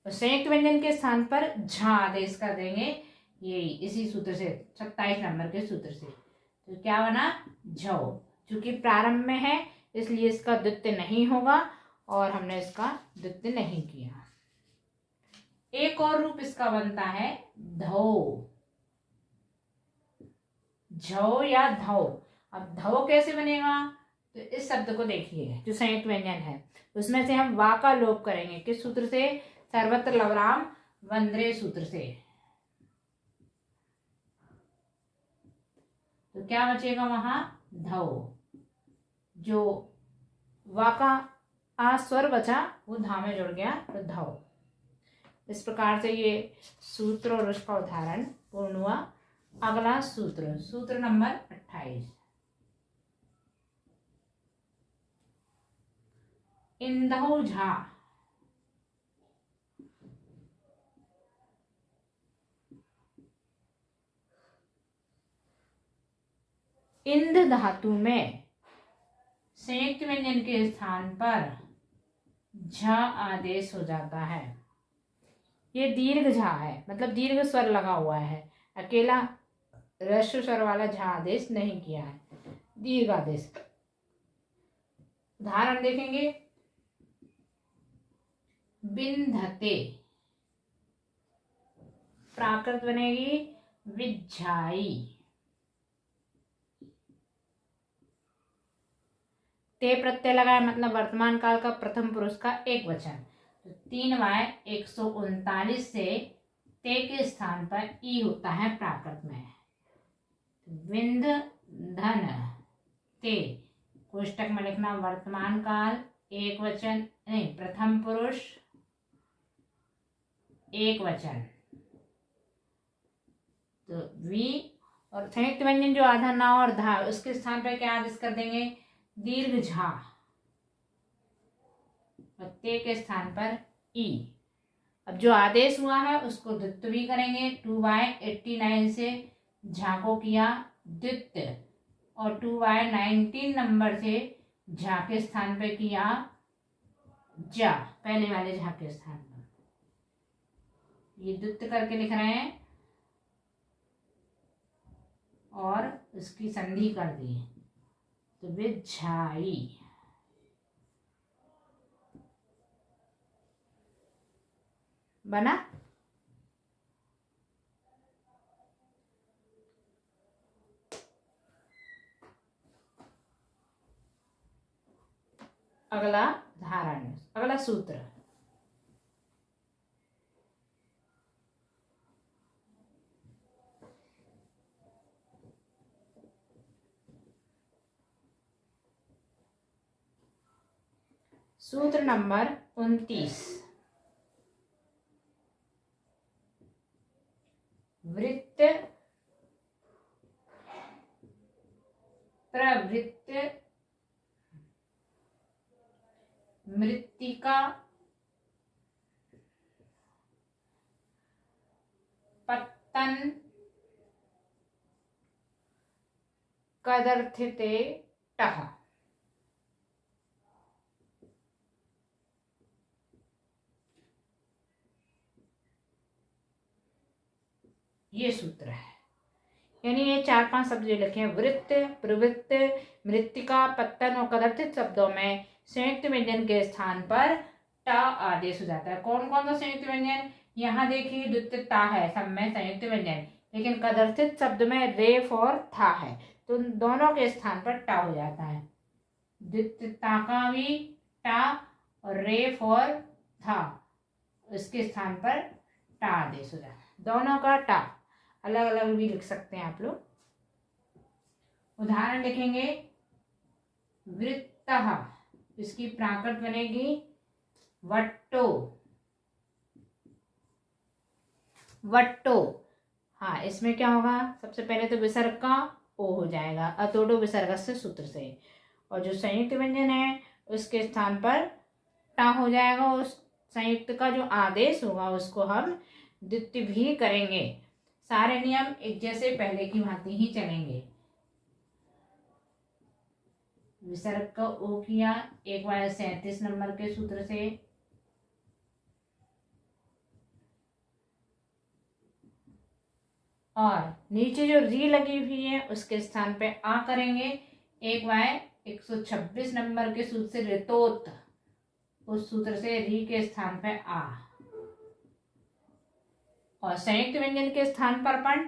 संयुक्त व्यंजन के स्थान पर झा आदेश कर देंगे, ये इसी सूत्र से 27 नंबर के सूत्र से। तो क्या बना झो। चूंकि प्रारंभ में है इसलिए इसका द्वित्य नहीं होगा और हमने इसका द्वित्य नहीं किया। एक और रूप इसका बनता है धो। झो या धो। अब धो कैसे बनेगा, तो इस शब्द को देखिए जो संयुक्त व्यंजन है उसमें से हम वा का लोप करेंगे। किस सूत्र से, सर्वत्र लवराम वंद्रे सूत्र से। तो क्या बचेगा वहां धो। जो वा का आ स्वर बचा वो धा में जुड़ गया तो धो। इस प्रकार से ये सूत्र और उसका उदाहरण पूर्ण हुआ। अगला सूत्र, सूत्र नंबर 28। इंदौ झा। इंद धातु में संयुक्त व्यंजन के स्थान पर झ आदेश हो जाता है। ये दीर्घ झा है, मतलब दीर्घ स्वर लगा हुआ है। अकेला ह्रस्व स्वर वाला झा आदेश नहीं किया है, दीर्घ आदेश। उदाहरण देखेंगे। बिंधते, प्राकृत बनेगी विज्झाई। ते प्रत्यय लगाए मतलब वर्तमान काल का प्रथम पुरुष का एक वचन। तो 3/139 से ते के स्थान पर ई होता है प्राकृत में। विंध धन ते, कोष्टक में लिखना वर्तमान काल एक वचन, नहीं प्रथम पुरुष एक वचन। तो वी और संयुक्त व्यंजन जो आधा ना और धा उसके स्थान पर क्या आदेश कर देंगे, दीर्घ झा। ते के स्थान पर ई। अब जो आदेश हुआ है उसको द्वित्व भी करेंगे। 2/89 से झा को किया द्वित्व और 2/19 नंबर से झा के स्थान पे किया जा, पहले वाले झा के स्थान पर। ये द्वित्व करके लिख रहे हैं और इसकी संधि कर दी तो विज्झाई। बना। अगला उदाहरण, अगला सूत्र। सूत्र नंबर 29। वृत्त प्रवृत्त मृत्तिका पत्तन कदर्थिते टः। ये सूत्र है, यानी ये 4-5 शब्द जो लिखे हैं, वृत्त, प्रवृत्त, मृत्तिका, पत्तन और कदर्थित शब्दों में संयुक्त व्यंजन के स्थान पर टा आदेश हो जाता है। कौन कौन सा संयुक्त व्यंजन? यहाँ देखिए द्वितीय ता है सब में संयुक्त व्यंजन, लेकिन कदर्थित शब्द में रेफ और था है, तो दोनों के स्थान पर टा हो जाता है। द्वितीय ता का भी टा और रेफ और था इसके स्थान पर टा आदेश हो जाता है। दोनों का टा अलग अलग भी लिख सकते हैं आप लोग। उदाहरण लिखेंगे, वृत्तः, इसकी प्राकृत बनेगी वट्टो। वट्टो, हाँ इसमें क्या होगा, सबसे पहले तो विसर्ग का ओ हो जाएगा, अतोडो विसर्ग से सूत्र से, और जो संयुक्त व्यंजन है उसके स्थान पर टा हो जाएगा। उस संयुक्त का जो आदेश होगा उसको हम द्वितीय भी करेंगे। सारे नियम एक जैसे पहले की भांति ही चलेंगे। विसर्ग का ओ किया 1/37 नंबर के सूत्र से, और नीचे जो री लगी हुई है उसके स्थान पे आ करेंगे 1/126 नंबर के सूत्र से, ऋतोत, उस सूत्र से री के स्थान पे आ, और संयुक्त व्यंजन के स्थान पर अपन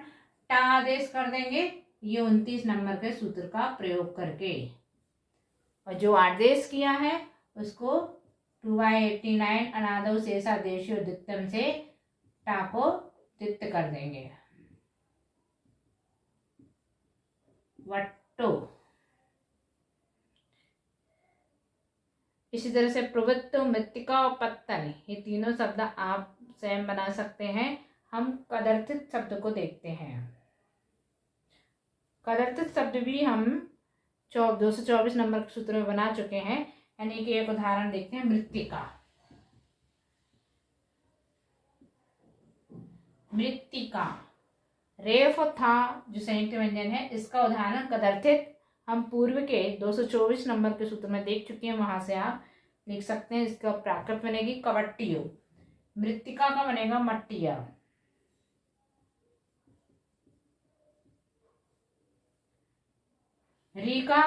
टा आदेश कर देंगे, ये 29 नंबर के सूत्र का प्रयोग करके। और जो आदेश किया है उसको 2/89 अनादौ शेषादेशो द्वितीयम से टा को द्वित्य कर देंगे, वट्टो। इसी तरह से प्रवृत्त, मृत्तिका और पत्तन, ये तीनों शब्द आप स्वयं बना सकते हैं। हम कदर्थित शब्द को देखते हैं। कदर्थित शब्द भी हम 224 नंबर के सूत्र में बना चुके हैं, यानी कि एक उदाहरण देखते हैं, मृत्तिका। मृत्तिका रेफ था जो संयुक्त व्यंजन है, इसका उदाहरण कदर्थित हम पूर्व के 224 नंबर के सूत्र में देख चुके हैं, वहां से आप लिख सकते हैं। इसका प्राकृत बनेगी कवट्टियो, मृत्तिका का बनेगा मट्टिया। री का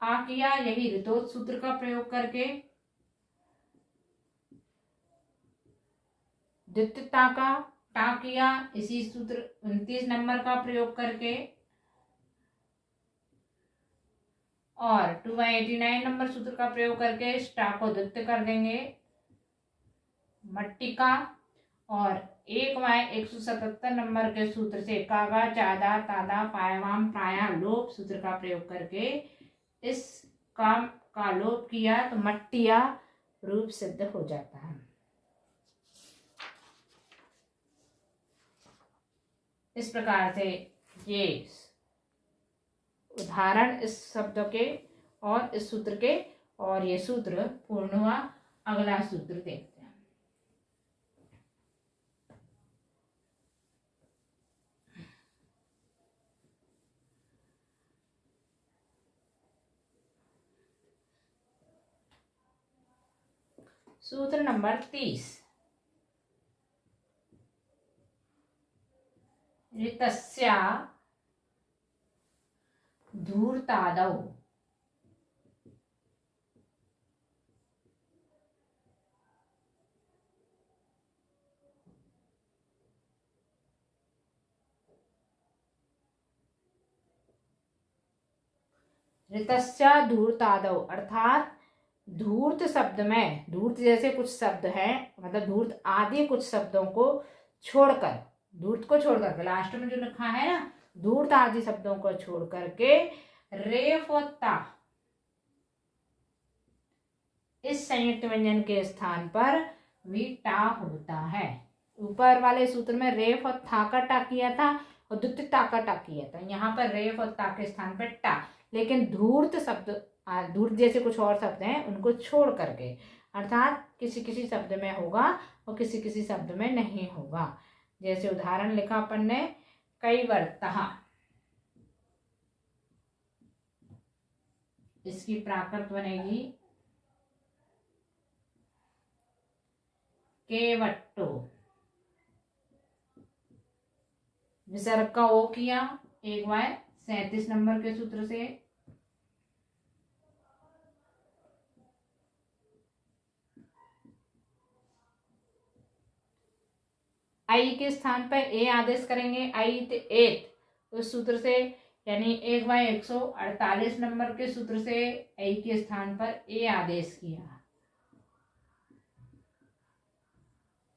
आ किया, यही ऋतोत सूत्र का प्रयोग करके। द्वितीयता का टा किया, इसी सूत्र 29 नंबर का प्रयोग करके, और 2/89 नंबर सूत्र का प्रयोग करके स्टा को द्वित्य कर देंगे, मट्टिका। और 1/177 नंबर के सूत्र से कागा, चादा, तादा, पायावाम, प्राया, लोप सूत्र का प्रयोग करके इस काम का लोप किया तो मट्टिया रूप सिद्ध हो जाता है। इस प्रकार से ये उदाहरण इस शब्द के और इस सूत्र के, और ये सूत्र पूर्ण हुआ। अगला सूत्र देखते हैं। सूत्र नंबर 30। ऋतस्या धूर्तादौ ऋतस्या धूर्तादौ, अर्थात धूर्त शब्द में धूर्त जैसे कुछ शब्द हैं, मतलब धूर्त आदि कुछ शब्दों को छोड़कर, धूर्त को छोड़कर लास्ट में जो लिखा है ना, धूर्त आदि शब्दों को छोड़ करके रेफ और ता इस संयुक्त व्यंजन के स्थान पर भी टा होता है। ऊपर वाले सूत्र में रेफ और था का टा किया था और द्वितीय ता का टा किया था, यहाँ पर रेफ और ता के स्थान पर टा, लेकिन धूर्त शब्द, धूर्त जैसे कुछ और शब्द हैं उनको छोड़ करके, अर्थात किसी किसी शब्द में होगा और किसी किसी शब्द में नहीं होगा। जैसे उदाहरण लिखा अपन ने, कैवर्तः, इसकी प्राकृत बनेगी केवट्टो, विसर्ग का ओ किया एक बार 37 नंबर के सूत्र से, आई के स्थान पर ए आदेश करेंगे, आई एत, उस सूत्र से, यानी 1/148 नंबर के सूत्र से आई के स्थान पर ए आदेश किया।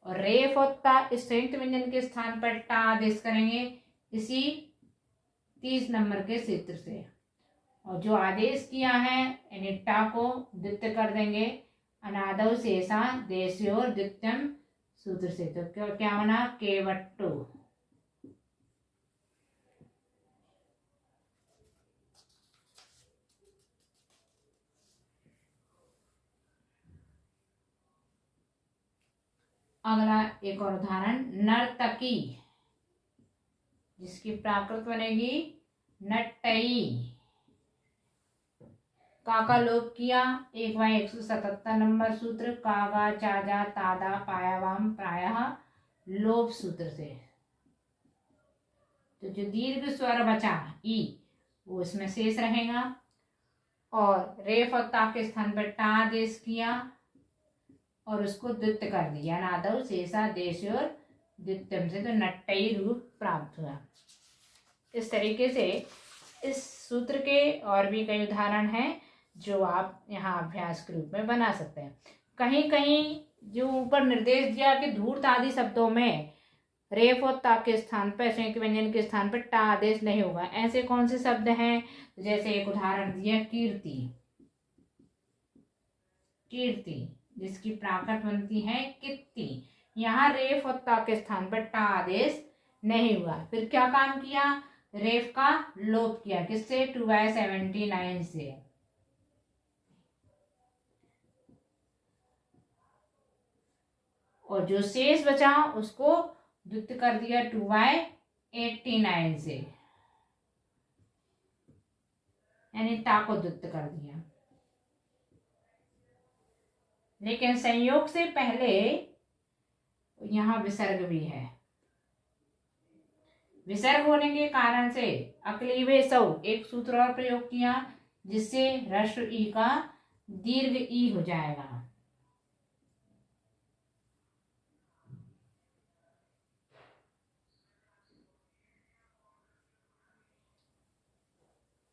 और रेफ और ता इस संयुक्त व्यंजन के स्थान पर टा आदेश करेंगे इसी 30 नंबर के सूत्र से। और जो आदेश किया है यानी टा को द्वित्व कर देंगे अनादौ शेषा देशयोर द्वितीयम सूत्र से, तो क्या बना, केवट्टो। अगला एक और उदाहरण, नर्तकी, जिसकी प्राकृत बनेगी नट्टई, का लोप किया 1/177 नंबर सूत्र, कागा चाजा तादा पायावाम प्रायः लोप सूत्र से। तो जो दीर्घ स्वर बचा ई वो इसमें शेष रहेगा, और रेफ और ता के स्थान पर टा आदेश किया और उसको द्वित्व कर दिया, नादव शेषा देशोर द्वितीयम से, तो नट्टई रूप प्राप्त हुआ। इस तरीके से इस सूत्र के और भी कई उदाहरण हैं जो आप यहाँ अभ्यास के रूप में बना सकते हैं। कहीं कहीं जो ऊपर निर्देश दिया कि धूर्त आदि शब्दों में रेफ और ता के स्थान पर, संयुक्त व्यंजन के स्थान पर टा आदेश नहीं होगा, ऐसे कौन से शब्द हैं, जैसे एक उदाहरण दिया कीर्ति, कीर्ति जिसकी प्राकृत बनती है कित्ती, यहाँ रेफ और ता के स्थान पर टा आदेश नहीं हुआ। फिर क्या काम किया, रेफ का लोप किया, किससे, 2/79 से। और जो शेष बचा उसको द्वित्व कर दिया 2/89 से, यानी ता को द्वित्व कर दिया। लेकिन संयोग से पहले यहां विसर्ग भी है, विसर्ग होने के कारण से अक्लीवे सौ एक सूत्र और प्रयोग किया, जिससे ह्रस्व ई का दीर्घ ई हो जाएगा।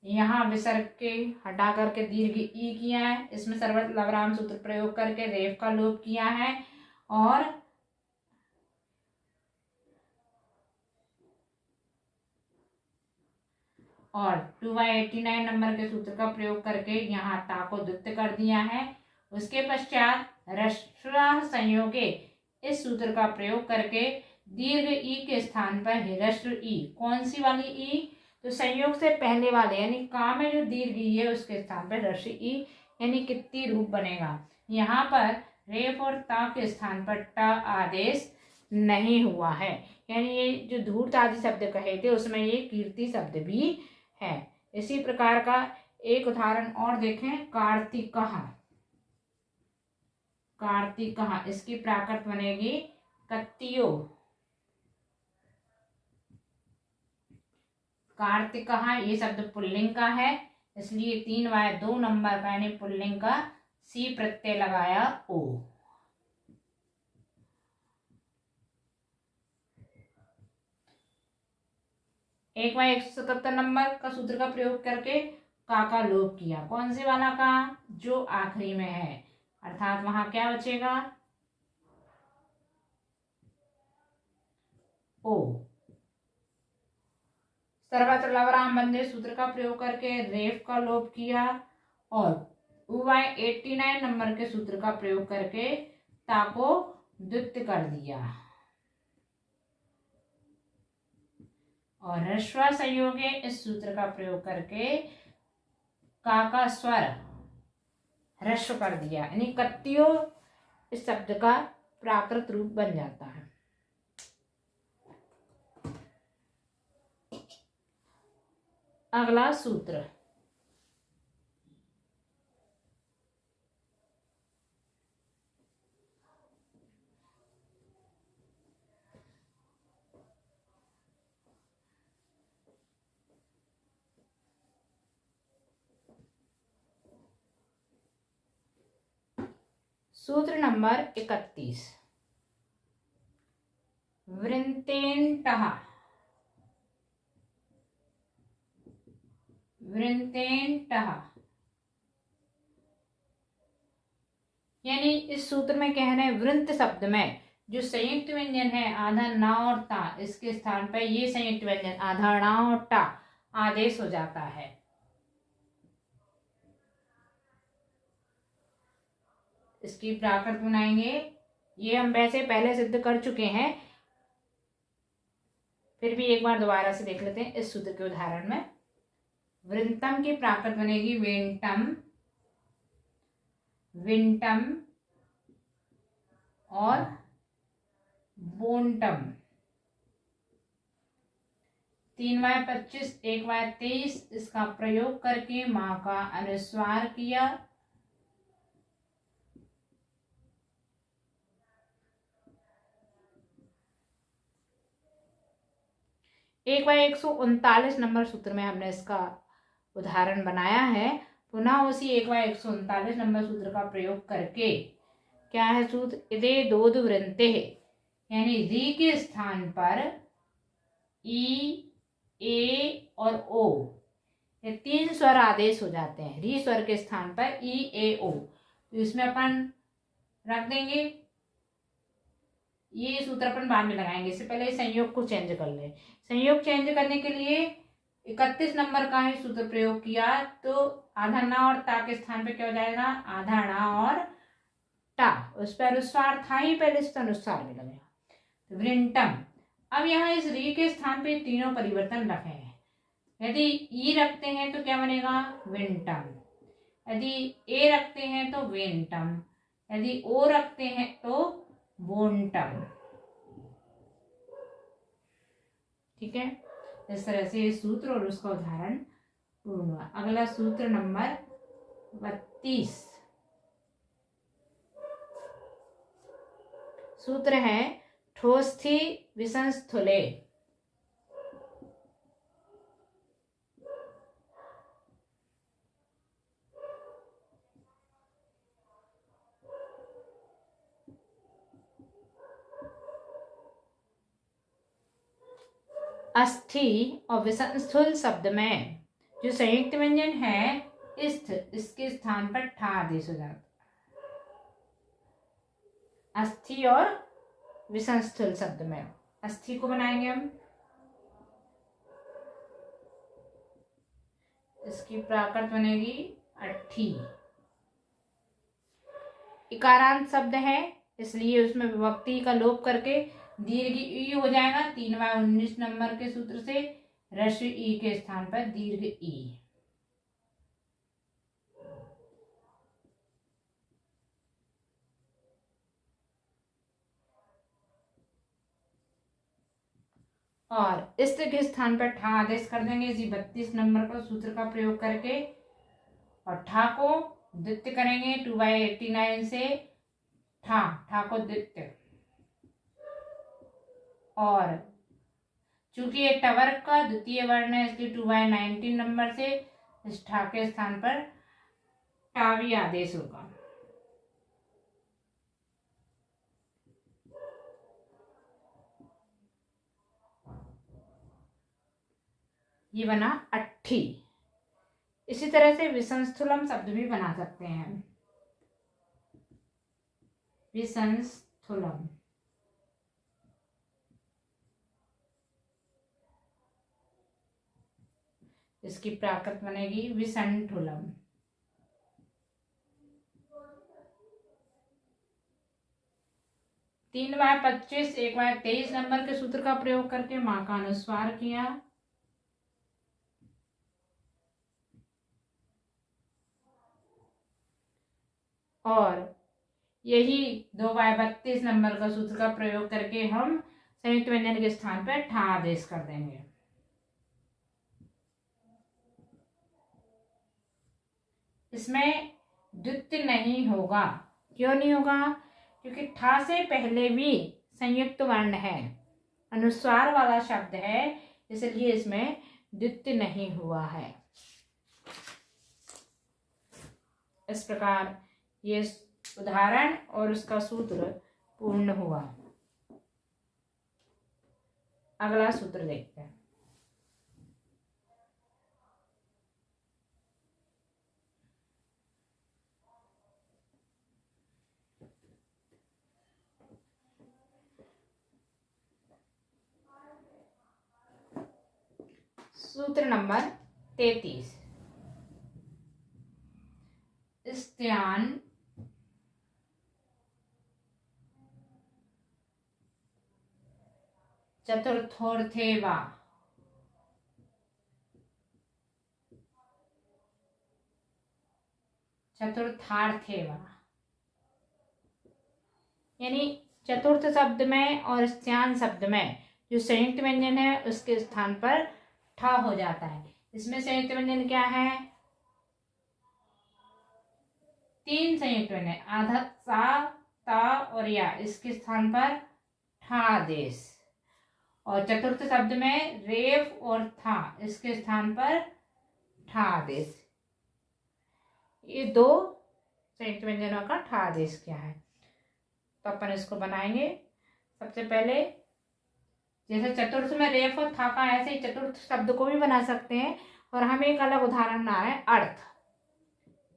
यहाँ विसर्ग के हटा करके दीर्घ ई किया है, इसमें सर्वत्र लवराम सूत्र प्रयोग करके रेफ का लोप किया है, और और 2/89 नंबर के सूत्र का प्रयोग करके यहाँ ता को द्वित्व कर दिया है। उसके पश्चात ह्रस्व संयोगे इस सूत्र का प्रयोग करके दीर्घ ई के स्थान पर ह्रस्व ई, कौन सी वाली ई, तो संयोग से पहले वाले यानी का में जो दीर्घ ई है उसके स्थान पर ह्रस्व ई यानी कित्ती रूप बनेगा। यहाँ पर रेफ और ता के स्थान पर टा आदेश नहीं हुआ है, यानी ये जो धूर्त आदि शब्द कहे थे उसमें ये कीर्ति शब्द भी है। इसी प्रकार का एक उदाहरण और देखें, कार्तिकः, कार्तिकः इसकी प्राकृत बनेगी कत्तियो, कार्तिकः ये शब्द पुल्लिंग का है, इसलिए 3/2 नंबर का यानी पुल्लिंग का सी प्रत्यय लगाया ओ। एक 177 नंबर का सूत्र का प्रयोग करके का लोप किया। कौन से वाला का? जो आखिरी में है, अर्थात वहां क्या बचेगा? ओ। सर्वत्र लवराम बंदे सूत्र का प्रयोग करके रेफ का लोप किया और उवाय 89 नंबर के सूत्र का प्रयोग करके ता को द्वित्व कर दिया और ह्रस्व संयोगे इस सूत्र का प्रयोग करके का स्वर ह्रस्व कर दिया, यानी कत्तियो इस शब्द का प्राकृत रूप बन जाता है। अगला सूत्र सूत्र नंबर 31। वृन्तेन्तः यानी इस सूत्र में कह रहे हैं वृंत शब्द में जो संयुक्त व्यंजन है आधा ना और ता, इसके स्थान पर ये संयुक्त व्यंजन आधा ना और टा आदेश हो जाता है। इसकी प्राकृत बनाएंगे, ये हम वैसे पहले सिद्ध कर चुके हैं, फिर भी एक बार दोबारा से देख लेते हैं। इस सूत्र के उदाहरण में वृंतम की प्राकृत बनेगी वेंटम, विंटम और बोंटम। 3y25 1y23 इसका प्रयोग करके मां का अनुस्वार किया। एक बार 139 नंबर सूत्र में हमने इसका उदाहरण बनाया है। पुनः उसी 1/139 नंबर सूत्र का प्रयोग करके क्या है सूत्र? इदे दोद वृंते, यानी री के स्थान पर ई, ए और ओ, ये 3 स्वर आदेश हो जाते हैं। री स्वर के स्थान पर ई, ए, ओ, तो इसमें अपन रख देंगे। ये सूत्र अपन बाद में लगाएंगे, इससे पहले संयोग को चेंज कर ले। संयोग चेंज करने के लिए 31 नंबर का ही सूत्र प्रयोग किया, तो आधा ना और ता के स्थान पे क्या हो जाएगा? आधा ना और टा, उस पर अनुस्वार था ही पहले, इस अनुस्वार में लगेगा तो वृंटम। अब यहाँ इस री के स्थान पे तीनों परिवर्तन रखे हैं। यदि ई रखते हैं तो क्या बनेगा? विंटम। यदि ए रखते हैं तो वेंटम। यदि ओ रखते हैं तो बोंटम। ठीक है, इस तरह से सूत्र और उसका उदाहरण पूर्ण हुआ। अगला सूत्र नंबर 32 सूत्र है ठोस्थी विसंस्थुले। अस्थि और विसंस्थूल शब्द में जो संयुक्त व्यंजन है इस्थ, इसके स्थान पर ठा आदेश हो जाता है। अस्थि और विसंस्थूल शब्द में अस्थि को बनाएंगे हम, इसकी प्राकृत बनेगी अट्ठी। इकारांत शब्द है इसलिए उसमें विभक्ति का लोप करके दीर्घ ई हो जाएगा। 3y19 नंबर के सूत्र से ह्रस्व ई के स्थान पर दीर्घ ई। और इस के स्थान पर ठा आदेश कर देंगे इसी 32 नंबर का सूत्र का प्रयोग करके, और ठा को द्वित्व करेंगे 2/89 से ठा को द्वित्व। और चूंकि ये टवर्क का द्वितीय वर्ण है इसलिए 2/19 नंबर से इस ठा के स्थान पर टावी आदेश होगा। ये बना अट्ठी। इसी तरह से विसंस्थूलम शब्द भी बना सकते हैं। विसंस्थूलम, इसकी प्राकृत बनेगी विसंठुलम। तीन बाय 25 1 बाय 23 नंबर के सूत्र का प्रयोग करके माँ का अनुस्वार किया। और यही 2 बाय 32 नंबर का सूत्र का प्रयोग करके हम संयुक्त व्यंजन के स्थान पर ठा आदेश कर देंगे। इसमें द्वित्व नहीं होगा। क्यों नहीं होगा? क्योंकि ठा से पहले भी संयुक्त वर्ण है, अनुस्वार वाला शब्द है, इसलिए इसमें द्वित्व नहीं हुआ है। इस प्रकार ये उदाहरण और उसका सूत्र पूर्ण हुआ। अगला सूत्र देखते हैं। सूत्र नंबर 33। स्त्यान चतुर्थोर्थे वा चतुर्थार्थे वा, यानी चतुर्थ शब्द में और स्त्यान शब्द में जो संयुक्त व्यंजन है उसके स्थान पर ठा हो जाता है। इसमें संयुक्त व्यंजन क्या है? 3 संयुक्त व्यंजन, आधा, सा, ता और या, इसके स्थान पर ठा आदेश। और चतुर्थ शब्द में रेफ और था, इसके स्थान पर ठा आदेश। ये 2 संयुक्त व्यंजनों का ठा आदेश क्या है, तो अपन इसको बनाएंगे। सबसे पहले जैसे चतुर्थ में रेफ और था का, ऐसे ही चतुर्थ शब्द को भी बना सकते हैं। और हमें एक अलग उदाहरण बना है, अर्थ।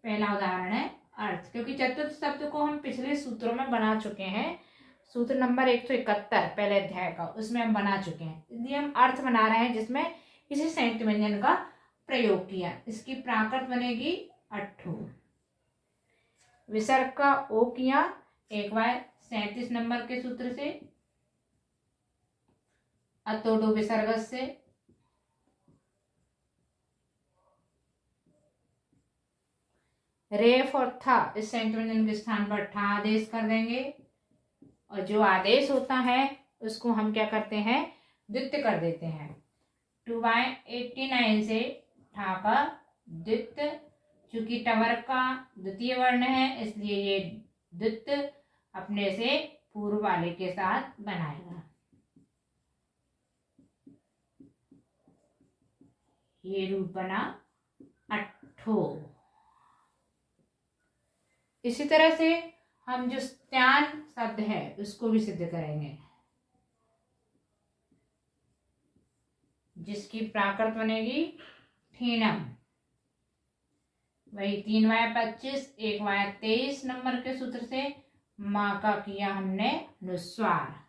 पहला उदाहरण है अर्थ, क्योंकि चतुर्थ शब्द को हम पिछले सूत्रों में बना चुके हैं। सूत्र नंबर 171 पहले अध्याय का, उसमें हम बना चुके हैं, इसलिए हम अर्थ बना रहे हैं जिसमें किसी संयुक्त व्यंजन का प्रयोग किया। इसकी प्राकृत बनेगी अट्ठू। विसर्ग का ओ किया 1 बाय 37 नंबर के सूत्र से, अतोडो विसर्ग से। रेफ और था इस संयुक्त व्यंजन के स्थान पर ठा आदेश कर देंगे। और जो आदेश होता है उसको हम क्या करते हैं? द्वित्व कर देते हैं। 2 बाय 89 से ठा का द्वित्व, चूंकि टवर का द्वितीय वर्ण है इसलिए ये द्वित्व अपने से पूर्व वाले के साथ बनाएगा। ये रूप बना अट्ठो। इसी तरह से हम जो स्त्यान शब्द है उसको भी सिद्ध करेंगे, जिसकी प्राकृत बनेगी ठीनम। वही 3 बाय 25 1 बाय 23 नंबर के सूत्र से माँ का किया हमने अनुस्वार।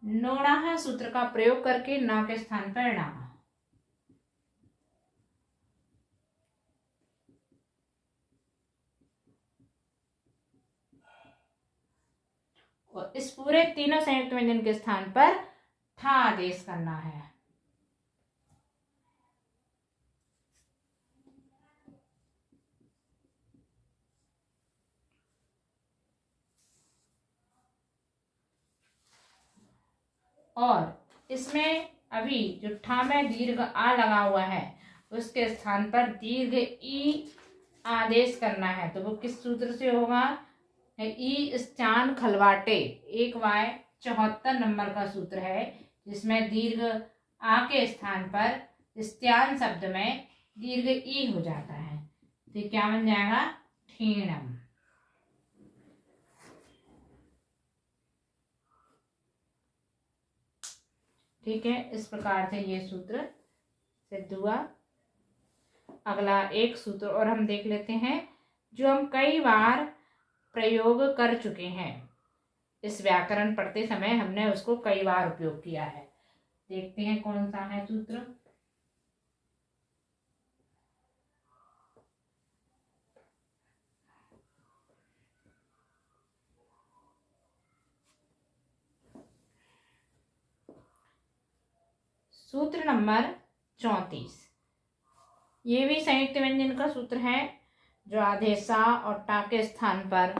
नोणाह सूत्र का प्रयोग करके ना के स्थान पर णा। और इस पूरे तीनों संयुक्त व्यंजन के स्थान पर था आदेश करना है। और इसमें अभी जो ठा में दीर्घ आ लगा हुआ है उसके स्थान पर दीर्घ ई आदेश करना है। तो वो किस सूत्र से होगा? ई स्त्यान खलवाटे 1 बाय 74 नंबर का सूत्र है, जिसमें दीर्घ आ के स्थान पर स्त्यान शब्द में दीर्घ ई हो जाता है। तो क्या बन जाएगा? ठीणम। ठीक है, इस प्रकार से ये सूत्र सिद्ध हुआ। अगला एक सूत्र और हम देख लेते हैं जो हम कई बार प्रयोग कर चुके हैं। इस व्याकरण पढ़ते समय हमने उसको कई बार उपयोग किया है। देखते हैं कौन सा है सूत्र। सूत्र नंबर 34। ये भी संयुक्त व्यंजन का सूत्र है जो आदेश सा और टा के स्थान पर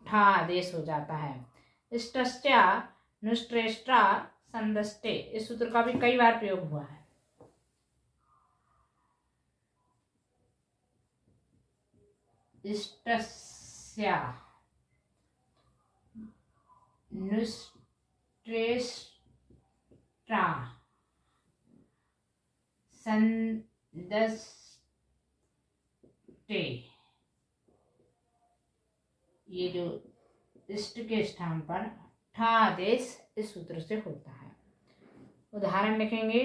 ठा आदेश हो जाता है। इष्टस्या नुष्ट्रेष्ट्रा संदष्टे, इस सूत्र का भी कई बार प्रयोग हुआ है। इष्टस्या नुष्ट्रेष्ट्रा संदष्टे, ये जो इष्ट के स्थान पर ठा आदेश इस सूत्र से होता है। उदाहरण लिखेंगे।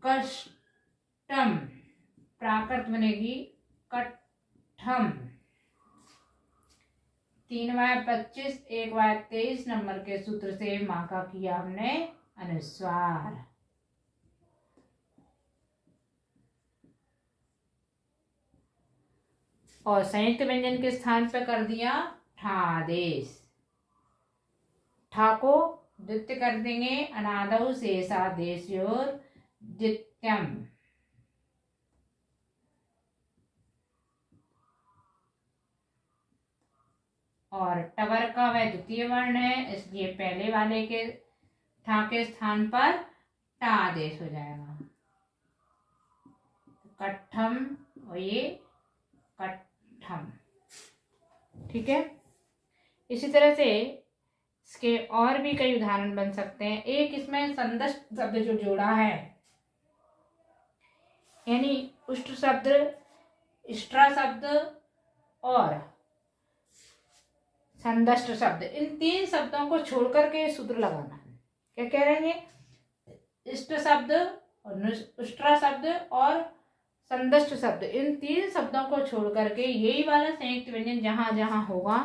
कष्टम, प्राकृत बनेगी कट्ठम। 3/25 1/23 नंबर के सूत्र से माँ का किया हमने अनुस्वार। और संयुक्त व्यंजन के स्थान पर कर दिया ठा आदेश। ठा को द्वित्य कर देंगे अनादौ शेषादेशयोर द्वित्यम। और टवर का वह द्वितीय वर्ण है, इसलिए पहले वाले के ठा के स्थान पर टा आदेश हो जाएगा। कट्ठम और ये कट्ठम। ठीक है, इसी तरह से इसके और भी कई उदाहरण बन सकते हैं। एक इसमें संदष्ट शब्द जो जोड़ा है, यानी उष्ट शब्द, इष्ट्रा शब्द और संदष्ट शब्द, इन 3 शब्दों को छोड़ करके सूत्र लगाना है। क्या कह रहे हैं? इष्ट शब्द और उष्ट्रा शब्द और संदष्ट शब्द, इन 3 शब्दों को छोड़ करके यही वाला संयुक्त व्यंजन जहां जहां होगा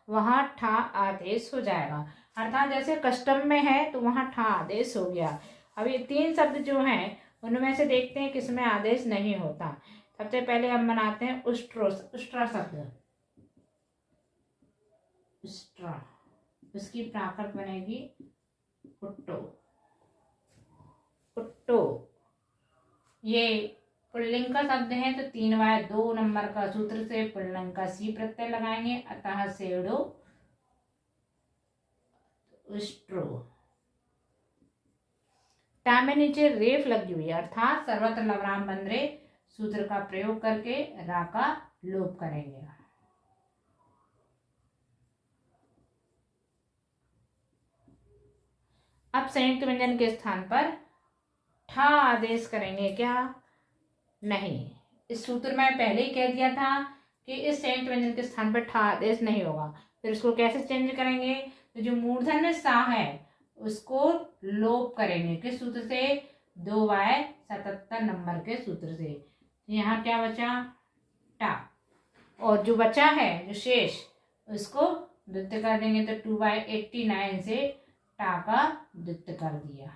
वहां ठा आदेश हो जाएगा। अर्थात जैसे कष्टम में है तो वहां ठा आदेश हो गया। अब ये 3 शब्द जो हैं उनमें से देखते हैं किसमें आदेश नहीं होता। सबसे पहले हम बनाते हैं उष्ट्रा शब्द। उष्ट्रा, उसकी प्राकृत बनेगी उट्टो। उट्टो ये पुल्लिंग का शब्द है तो 3/2 नंबर का सूत्र से पुल्लिंग का सी प्रत्यय लगाएंगे, अतः सेड़ो उष्ट्रो। टा में नीचे रेफ लगी हुई है, अर्थात सर्वत्र लवराम बंद्रे सूत्र का प्रयोग करके रा का लोप करेंगे। अब संयुक्त व्यंजन के स्थान पर ठा आदेश करेंगे क्या? नहीं, इस सूत्र में पहले ही कह दिया था कि इस संयुक्त व्यंजन के स्थान पर ठा आदेश नहीं होगा। फिर इसको कैसे चेंज करेंगे? तो जो मूर्धन्य सा है उसको लोप करेंगे। किस सूत्र से? 2/77 नंबर के सूत्र से। तो यहाँ क्या बचा? टा। और जो बचा है, जो शेष, उसको द्वित्य कर देंगे तो 2/89 से टा का द्वित्य कर दिया।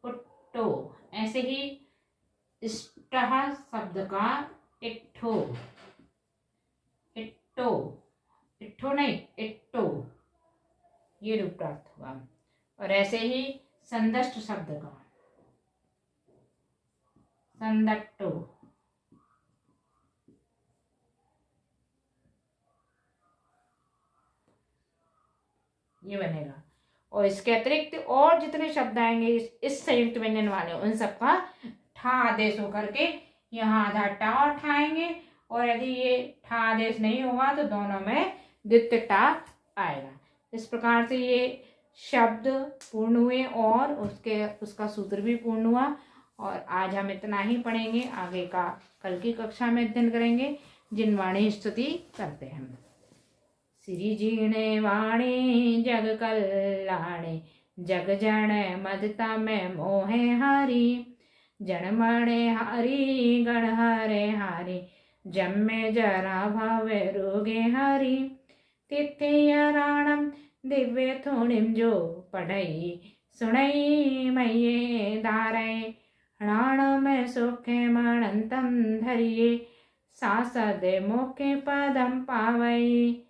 उट्टो। ऐसे ही इष्टः शब्द का इट्ठो, इट्टो, इट्ठो नहीं इट्टो, ये रूप प्राप्त हुआ। और ऐसे ही संदष्ट शब्द का संदट्टो, ये बनेगा। और इसके अतिरिक्त और जितने शब्द आएंगे इस संयुक्त व्यंजन वाले, उन सबका ठा आदेश होकर के यहाँ आधा टा और ठा आएंगे। और यदि ये ठा आदेश नहीं होगा तो दोनों में द्वितीय टा आएगा। इस प्रकार से ये शब्द पूर्ण हुए और उसका सूत्र भी पूर्ण हुआ। और आज हम इतना ही पढ़ेंगे, आगे का कल की कक्षा में अध्ययन करेंगे। जिनवाणी स्तुति करते हैं। श्री जीणे वाणी जग कल्याणे जग जन मदता में मोहे हरि जन मणे हरि गण हरे हरि जम्मे जरा भवे रोगे हरि तिथियराणम दिव्य थोणिम जो पढ़ई सुनई मैये दारे णाण में सुखे मणंतम धरिये सासदे मुखे पदम पावई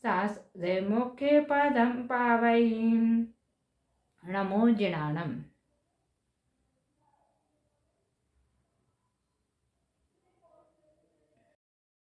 सासदे मुखे पदम पावई। नमो जिणाणम।